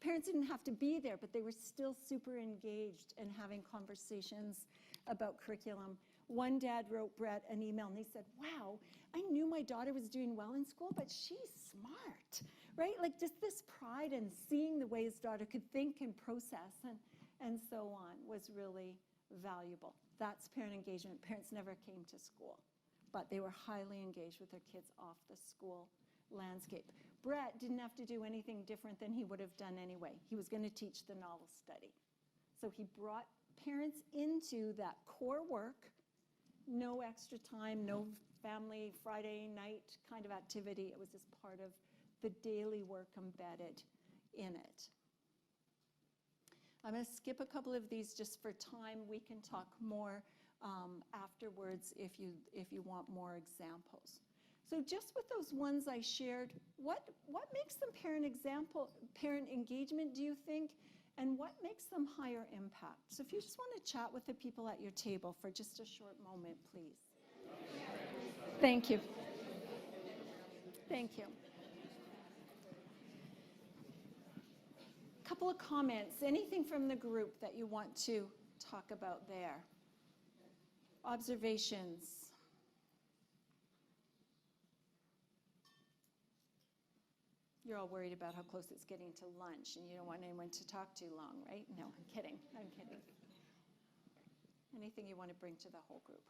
Parents didn't have to be there, but they were still super engaged in having conversations about curriculum. One dad wrote Brett an email and he said, wow, I knew my daughter was doing well in school, but she's smart, right? Like just this pride in seeing the way his daughter could think and process and so on was really valuable. That's parent engagement. Parents never came to school, but they were highly engaged with their kids off the school landscape. Brett didn't have to do anything different than he would have done anyway. He was going to teach the novel study. So he brought parents into that core work, no extra time, no family Friday night kind of activity. It was just part of the daily work embedded in it. I'm going to skip a couple of these just for time. We can talk more afterwards if you want more examples. So just with those ones I shared, what makes them parent engagement, do you think? And what makes them higher impact? So if you just want to chat with the people at your table for just a short moment, please. Thank you. Thank you. Couple of comments. Anything from the group that you want to talk about there? Observations. You're all worried about how close it's getting to lunch and you don't want anyone to talk too long, right? No, I'm kidding. I'm kidding. Anything you want to bring to the whole group?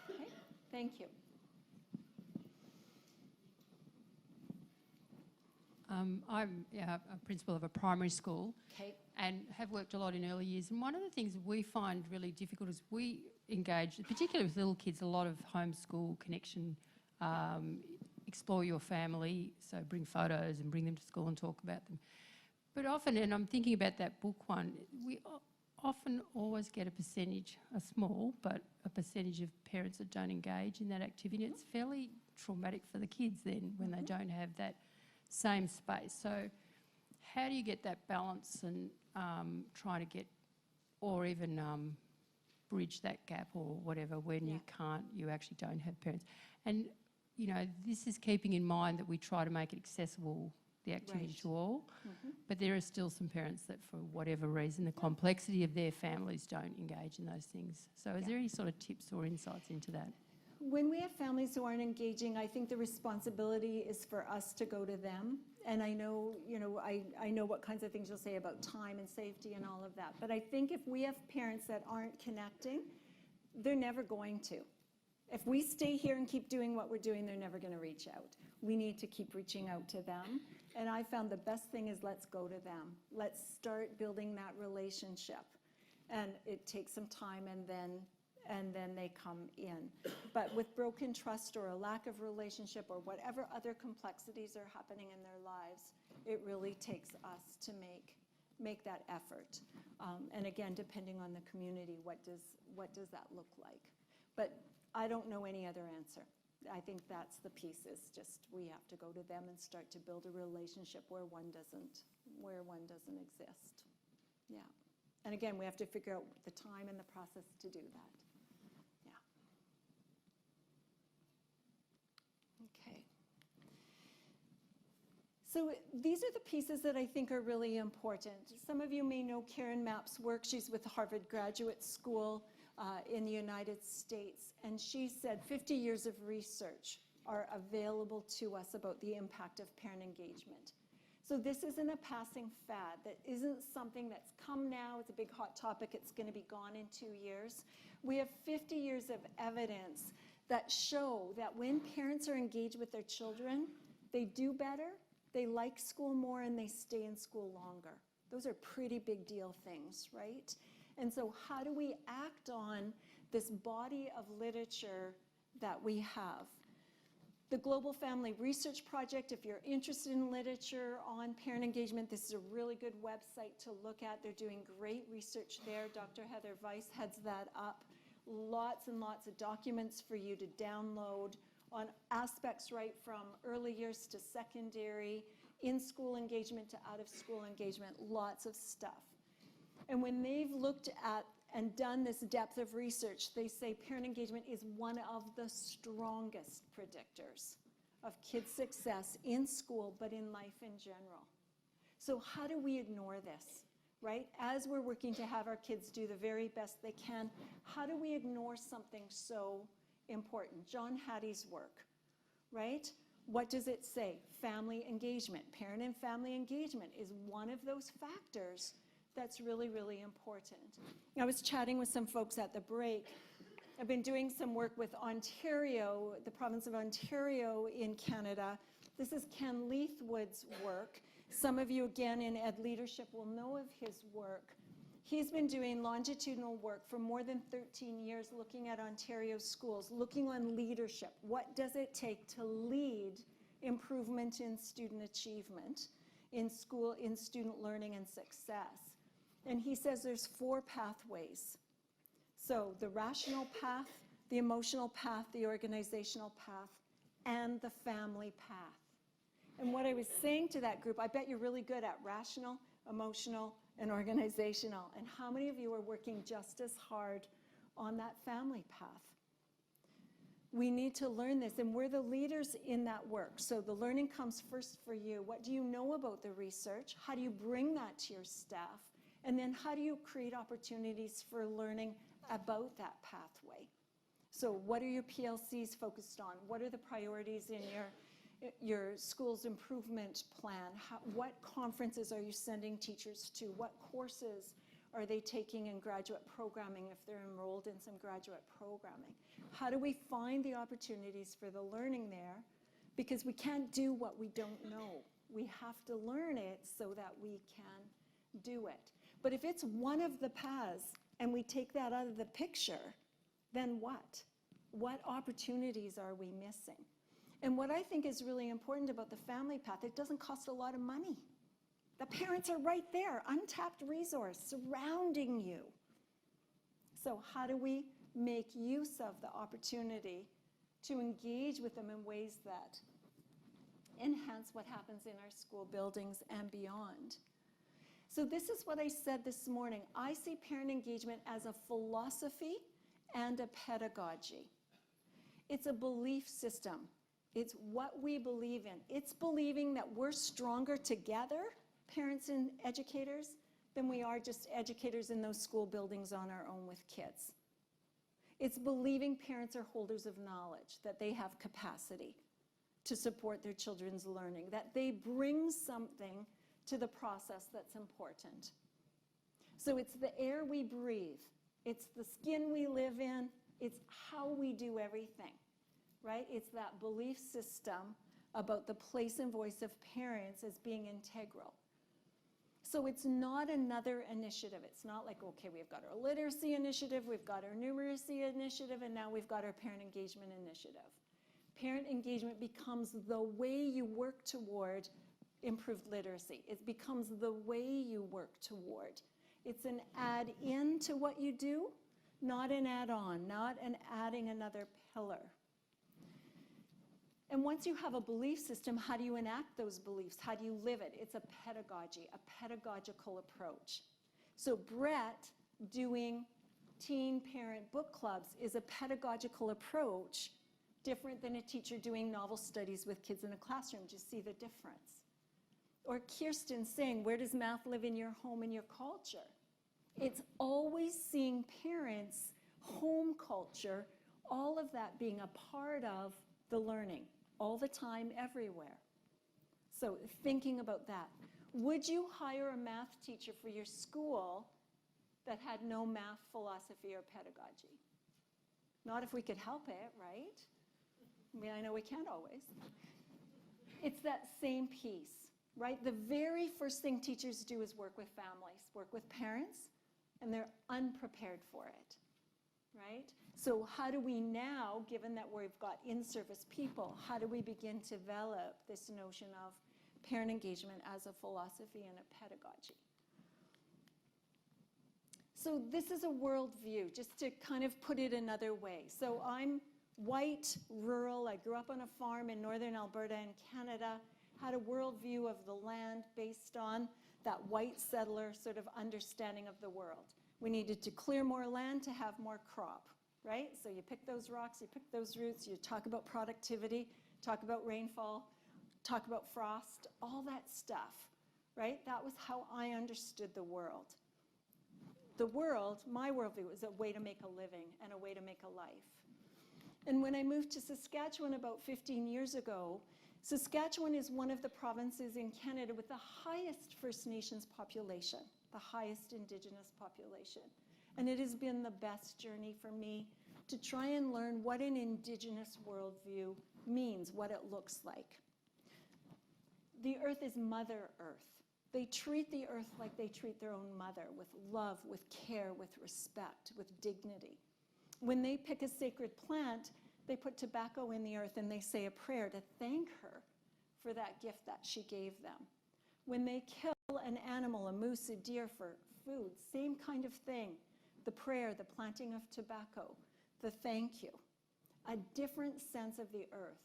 Okay, thank you. I'm a principal of a primary school and have worked a lot in early years. And one of the things we find really difficult is we engage, particularly with little kids, a lot of homeschool connection, explore your family, so bring photos and bring them to school and talk about them. But often, and I'm thinking about that book one, we often always get a percentage, a small, but a percentage of parents that don't engage in that activity. It's fairly traumatic for the kids then when they don't have that same space. So how do you get that balance and try to get, or even bridge that gap or whatever when you actually don't have parents? And, you know, this is keeping in mind that we try to make it accessible, the activity to all, but there are still some parents that for whatever reason, the complexity of their families don't engage in those things. So is there any sort of tips or insights into that? When we have families who aren't engaging, I think the responsibility is for us to go to them. And I know, I know what kinds of things you'll say about time and safety and all of that. But I think if we have parents that aren't connecting, they're never going to. If we stay here and keep doing what we're doing, they're never going to reach out. We need to keep reaching out to them. And I found the best thing is let's go to them. Let's start building that relationship. And it takes some time, and then they come in. But with broken trust or a lack of relationship or whatever other complexities are happening in their lives, it really takes us to make that effort. And again, depending on the community, what does that look like? But I don't know any other answer. I think that's the piece, is just we have to go to them and start to build a relationship where one doesn't exist. Yeah. And again, we have to figure out the time and the process to do that. Yeah. Okay. So these are the pieces that I think are really important. Some of you may know Karen Mapp's work. She's with Harvard Graduate School in the United States. And she said 50 years of research are available to us about the impact of parent engagement. So this isn't a passing fad. That isn't something that's come now. It's a big hot topic. It's going to be gone in 2 years. We have 50 years of evidence that show that when parents are engaged with their children, they do better, they like school more, and they stay in school longer. Those are pretty big deal things, right? And so how do we act on this body of literature that we have? The Global Family Research Project, if you're interested in literature on parent engagement, this is a really good website to look at. They're doing great research there. Dr. Heather Weiss heads that up. Lots and lots of documents for you to download on aspects right from early years to secondary, in-school engagement to out-of-school engagement, lots of stuff. And when they've looked at and done this depth of research, they say parent engagement is one of the strongest predictors of kids' success in school, but in life in general. So how do we ignore this, right? As we're working to have our kids do the very best they can, how do we ignore something so important? John Hattie's work, right? What does it say? Family engagement. Parent and family engagement is one of those factors that's really, really important. I was chatting with some folks at the break. I've been doing some work with Ontario, the province of Ontario in Canada. This is Ken Leithwood's work. Some of you, again, in Ed Leadership will know of his work. He's been doing longitudinal work for more than 13 years, looking at Ontario's schools, looking on leadership. What does it take to lead improvement in student achievement, in school, in student learning and success? And he says there's 4 pathways. So the rational path, the emotional path, the organizational path, and the family path. And what I was saying to that group, I bet you're really good at rational, emotional, and organizational. And how many of you are working just as hard on that family path? We need to learn this, and we're the leaders in that work. So the learning comes first for you. What do you know about the research? How do you bring that to your staff? And then how do you create opportunities for learning about that pathway? So what are your PLCs focused on? What are the priorities in your school's improvement plan? What conferences are you sending teachers to? What courses are they taking in graduate programming if they're enrolled in some graduate programming? How do we find the opportunities for the learning there? Because we can't do what we don't know. We have to learn it so that we can do it. But if it's one of the paths and we take that out of the picture, then what? What opportunities are we missing? And what I think is really important about the family path, it doesn't cost a lot of money. The parents are right there, untapped resource surrounding you. So how do we make use of the opportunity to engage with them in ways that enhance what happens in our school buildings and beyond? So this is what I said this morning. I see parent engagement as a philosophy and a pedagogy. It's a belief system. It's what we believe in. It's believing that we're stronger together, parents and educators, than we are just educators in those school buildings on our own with kids. It's believing parents are holders of knowledge, that they have capacity to support their children's learning, that they bring something to the process that's important. So it's the air we breathe, it's the skin we live in, It's how we do everything, right? It's that belief system about the place and voice of parents as being integral. So it's not another initiative. It's not like, okay, we've got our literacy initiative, we've got our numeracy initiative, and now we've got our parent engagement initiative. Parent engagement becomes the way you work toward improved literacy. It becomes the way you work toward. It's an add-in to what you do, not an add-on, not an adding another pillar. And once you have a belief system, how do you enact those beliefs? How do you live it? It's a pedagogy, a pedagogical approach. So Brett doing teen parent book clubs is a pedagogical approach different than a teacher doing novel studies with kids in a classroom. Do you see the difference? Or Kirsten saying, where does math live in your home and your culture? It's always seeing parents, home culture, all of that being a part of the learning, all the time, everywhere. So thinking about that. Would you hire a math teacher for your school that had no math philosophy or pedagogy? Not if we could help it, right? I mean, I know we can't always. It's that same piece, right? The very first thing teachers do is work with families, work with parents, and they're unprepared for it, right? So how do we now, given that we've got in-service people, how do we begin to develop this notion of parent engagement as a philosophy and a pedagogy? So this is a worldview, just to kind of put it another way. So I'm white, rural. I grew up on a farm in northern Alberta in Canada, had a worldview of the land based on that white settler sort of understanding of the world. We needed to clear more land to have more crop, right? So you pick those rocks, you pick those roots, you talk about productivity, talk about rainfall, talk about frost, all that stuff, right? That was how I understood the world. The world, my worldview, was a way to make a living and a way to make a life. And when I moved to Saskatchewan about 15 years ago, Saskatchewan is one of the provinces in Canada with the highest First Nations population, the highest Indigenous population. And it has been the best journey for me to try and learn what an Indigenous worldview means, what it looks like. The earth is Mother Earth. They treat the earth like they treat their own mother, with love, with care, with respect, with dignity. When they pick a sacred plant, they put tobacco in the earth and they say a prayer to thank her for that gift that she gave them. When they kill an animal, a moose, a deer for food, same kind of thing. The prayer, the planting of tobacco, the thank you. A different sense of the earth.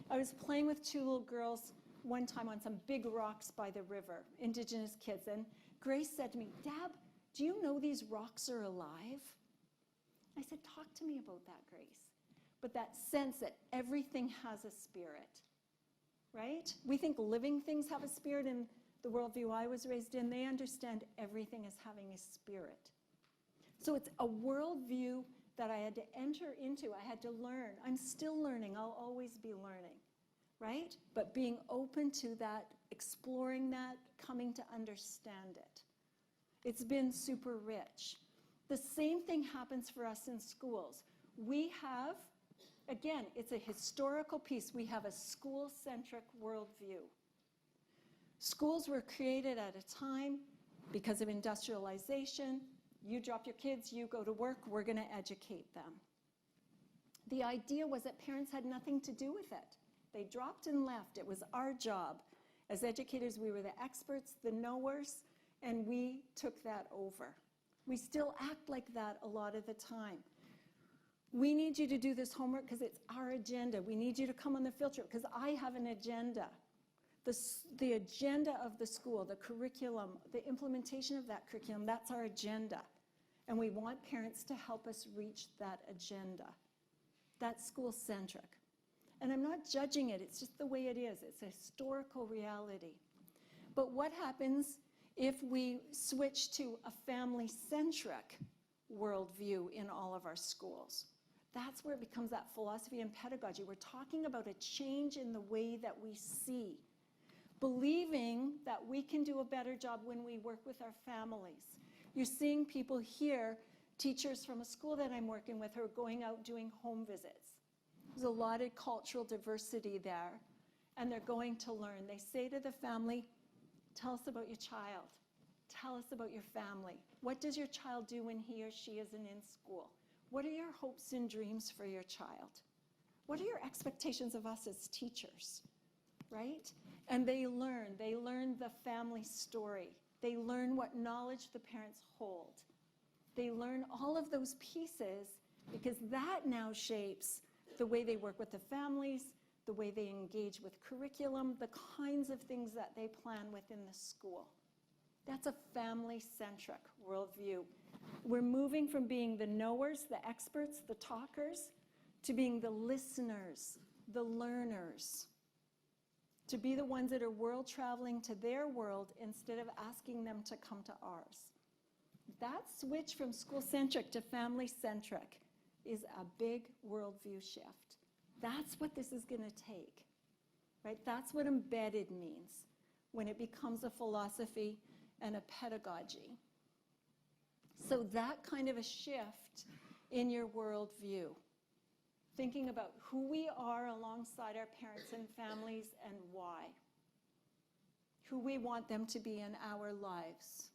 I was playing with two little girls one time on some big rocks by the river, Indigenous kids, and Grace said to me, Dab, do you know these rocks are alive? I said, talk to me about that, Grace. But that sense that everything has a spirit, right? We think living things have a spirit. In the worldview I was raised in, they understand everything as having a spirit. So it's a worldview that I had to enter into. I had to learn. I'm still learning. I'll always be learning, right? But being open to that, exploring that, coming to understand it. It's been super rich. The same thing happens for us in schools. We have, again, it's a historical piece. We have a school-centric worldview. Schools were created at a time because of industrialization. You drop your kids, you go to work, we're going to educate them. The idea was that parents had nothing to do with it. They dropped and left. It was our job. As educators, we were the experts, the knowers, and we took that over. We still act like that a lot of the time. We need you to do this homework because it's our agenda. We need you to come on the field trip because I have an agenda. The agenda of the school, the curriculum, the implementation of that curriculum, that's our agenda. And we want parents to help us reach that agenda. That's school-centric. And I'm not judging it, it's just the way it is. It's a historical reality. But what happens if we switch to a family-centric worldview in all of our schools? That's where it becomes that philosophy and pedagogy. We're talking about a change in the way that we see, believing that we can do a better job when we work with our families. You're seeing people here Teachers from a school that I'm working with are going out doing home visits. There's a lot of cultural diversity there, and they're going to learn. They say to the family, tell us about your child. Tell us about your family. What does your child do when he or she isn't in school? What are your hopes and dreams for your child? What are your expectations of us as teachers, right? And they learn the family story. They learn what knowledge the parents hold. They learn all of those pieces because that now shapes the way they work with the families, the way they engage with curriculum, the kinds of things that they plan within the school. That's a family-centric worldview. We're moving from being the knowers, the experts, the talkers, to being the listeners, the learners, to be the ones that are world traveling to their world instead of asking them to come to ours. That switch from school-centric to family-centric is a big worldview shift. That's what this is going to take, right? That's what embedded means when it becomes a philosophy and a pedagogy. So that kind of a shift in your worldview, thinking about who we are alongside our parents and families and why, who we want them to be in our lives.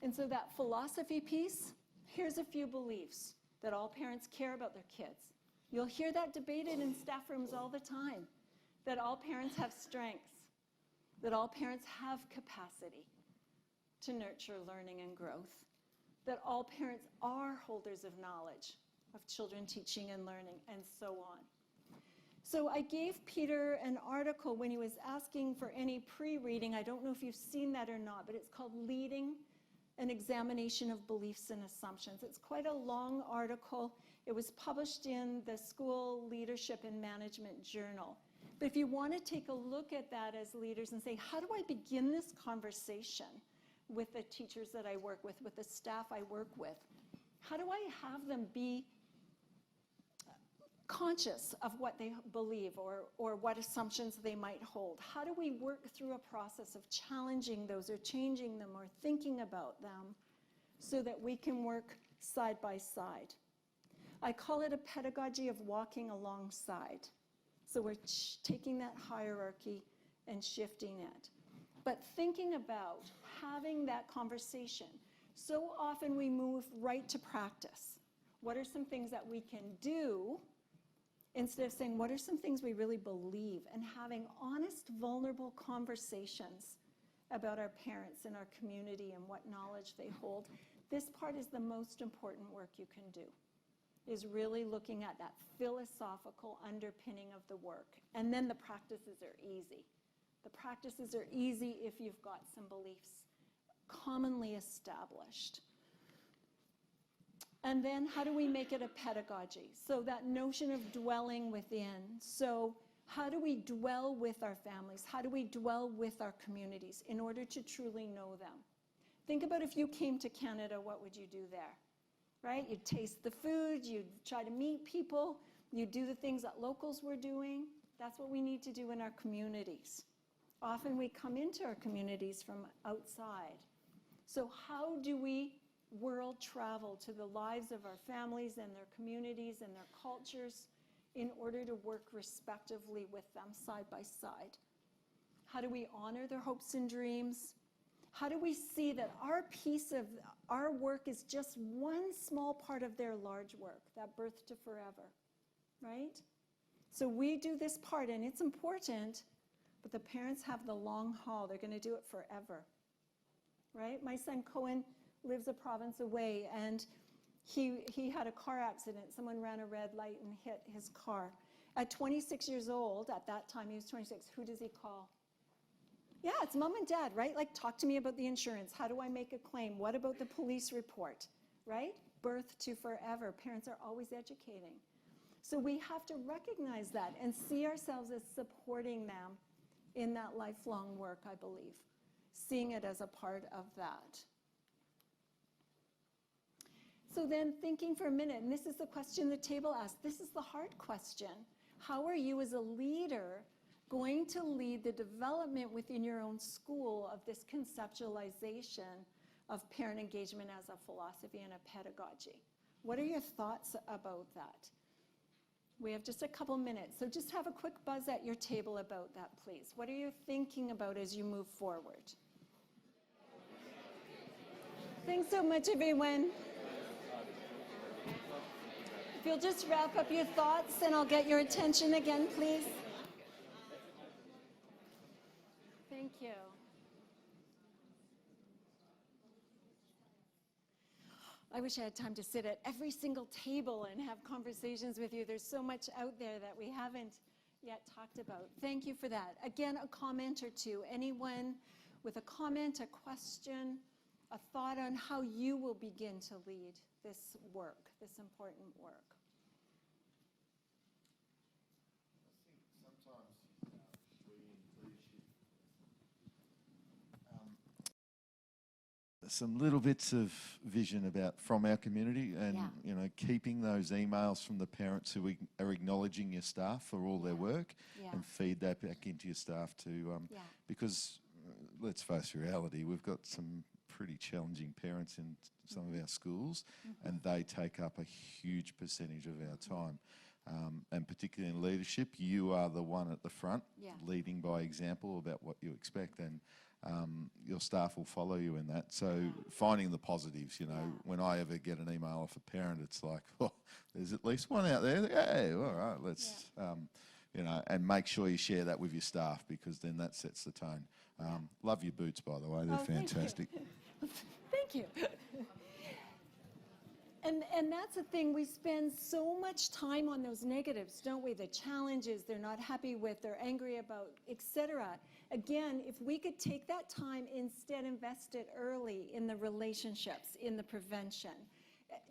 And so that philosophy piece, here's a few beliefs that all parents care about their kids. You'll hear that debated in staff rooms all the time, that all parents have strengths, that all parents have capacity to nurture learning and growth, that all parents are holders of knowledge, of children teaching and learning, and so on. So I gave Peter an article when he was asking for any pre-reading. I don't know if you've seen that or not, but it's called Leading an Examination of Beliefs and Assumptions. It's quite a long article. It was published in the School Leadership and Management Journal. But if you want to take a look at that as leaders and say, how do I begin this conversation with the teachers that I work with the staff I work with? How do I have them be conscious of what they believe or what assumptions they might hold? How do we work through a process of challenging those or changing them or thinking about them so that we can work side by side? I call it a pedagogy of walking alongside. So we're taking that hierarchy and shifting it. But thinking about having that conversation. So often we move right to practice. What are some things that we can do instead of saying, what are some things we really believe? And having honest, vulnerable conversations about our parents and our community and what knowledge they hold. This part is the most important work you can do, is really looking at that philosophical underpinning of the work. And then the practices are easy. The practices are easy if you've got some beliefs commonly established. And then how do we make it a pedagogy? So that notion of dwelling within. So how do we dwell with our families? How do we dwell with our communities in order to truly know them? Think about if you came to Canada, what would you do there? Right? You'd taste the food, you'd try to meet people, you'd do the things that locals were doing. That's what we need to do in our communities. Often we come into our communities from outside. So how do we world travel to the lives of our families and their communities and their cultures in order to work respectively with them side by side? How do we honor their hopes and dreams? How do we see that our piece of our work is just one small part of their large work, that birth to forever, right? So we do this part, and it's important, but the parents have the long haul. They're going to do it forever, right? My son Cohen lives a province away, and he had a car accident. Someone ran a red light and hit his car. At 26 years old, at that time he was 26, who does he call? Yeah, it's mom and dad, right? Like, talk to me about the insurance. How do I make a claim? What about the police report, right? Birth to forever. Parents are always educating. So we have to recognize that and see ourselves as supporting them in that lifelong work, I believe. Seeing it as a part of that. So then thinking for a minute, and this is the question the table asked, this is the hard question. How are you as a leader going to lead the development within your own school of this conceptualization of parent engagement as a philosophy and a pedagogy. What are your thoughts about that? We have just a couple minutes, so just have a quick buzz at your table about that, please. What are you thinking about as you move forward? Thanks so much, everyone. If you'll just wrap up your thoughts, and I'll get your attention again, please. Thank you. I wish I had time to sit at every single table and have conversations with you. There's so much out there that we haven't yet talked about. Thank you for that. Again, a comment or two. Anyone with a comment, a question, a thought on how you will begin to lead this work, this important work? I think sometimes we in leadership, some little bits of vision from our community, and you know, keeping those emails from the parents who are acknowledging your staff for all their work, and feed that back into your staff too, because let's face reality, we've got some pretty challenging parents in some of our schools, and they take up a huge percentage of our time. And particularly in leadership, you are the one at the front, leading by example about what you expect, and your staff will follow you in that. So finding the positives, you know, when I ever get an email off a parent, it's like, oh, there's at least one out there. Hey, all right, let's, you know, and make sure you share that with your staff, because then that sets the tone. Love your boots, by the way. They're fantastic. Thank you. And that's the thing, we spend so much time on those negatives, don't we? The challenges they're not happy with, they're angry about, etc. Again, if we could take that time, instead invest it early in the relationships, in the prevention,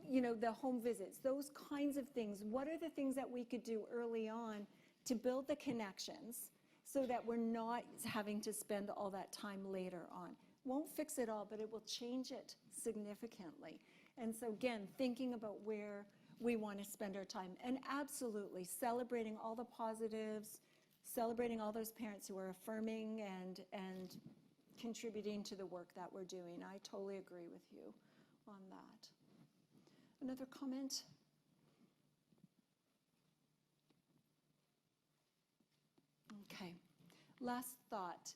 you know, the home visits, those kinds of things. What are the things that we could do early on to build the connections so that we're not having to spend all that time later on? Won't fix it all, but it will change it significantly. And so again, thinking about where we want to spend our time, and absolutely celebrating all the positives, celebrating all those parents who are affirming and contributing to the work that we're doing. I totally agree with you on that. Another comment? Okay, last thought.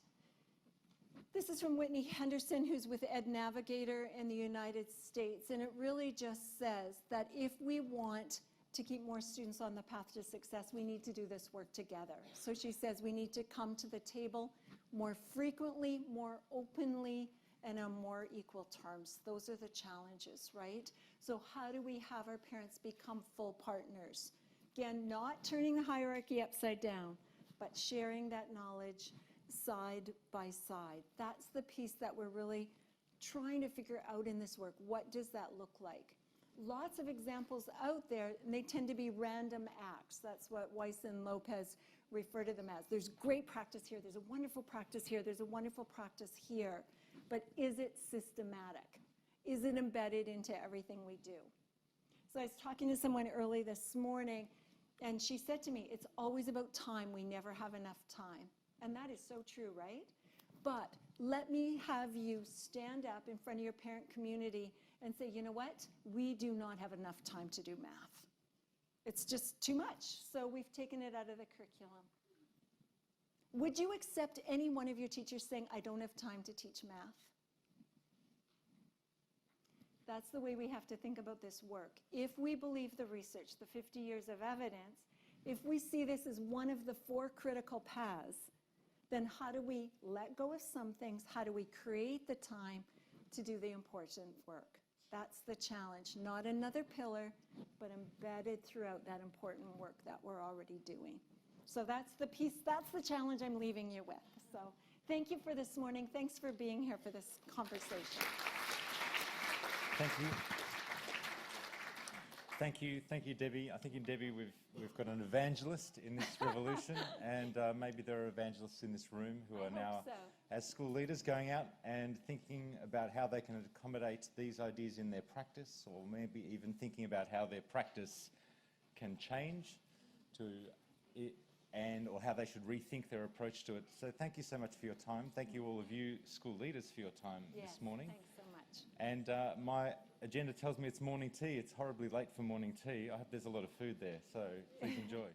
This is from Whitney Henderson, who's with Ed Navigator in the United States, and it really just says that if we want to keep more students on the path to success, we need to do this work together. So she says we need to come to the table more frequently, more openly, and on more equal terms. Those are the challenges, right? So how do we have our parents become full partners? Again, not turning the hierarchy upside down, but sharing that knowledge side by side. That's the piece that we're really trying to figure out in this work. What does that look like? Lots of examples out there, and they tend to be random acts. That's what Weiss and Lopez refer to them as. There's great practice here, there's a wonderful practice here, there's a wonderful practice here. But is it systematic? Is it embedded into everything we do? So I was talking to someone early this morning, and she said to me, it's always about time, we never have enough time. And that is so true, right? But let me have you stand up in front of your parent community and say, you know what? We do not have enough time to do math. It's just too much. So we've taken it out of the curriculum. Would you accept any one of your teachers saying, I don't have time to teach math? That's the way we have to think about this work. If we believe the research, the 50 years of evidence, if we see this as one of the 4 critical paths, then how do we let go of some things? How do we create the time to do the important work? That's the challenge. Not another pillar, but embedded throughout that important work that we're already doing. So that's the piece, that's the challenge I'm leaving you with. So thank you for this morning. Thanks for being here for this conversation. Thank you. Thank you, Debbie. I think in Debbie we've got an evangelist in this revolution, and maybe there are evangelists in this room who are now, as school leaders, going out and thinking about how they can accommodate these ideas in their practice, or maybe even thinking about how their practice can change to or how they should rethink their approach to it. So thank you so much for your time. Thank you all of you school leaders for your time this morning. Thanks so much. And my agenda tells me it's morning tea. It's horribly late for morning tea. I hope there's a lot of food there, so please enjoy.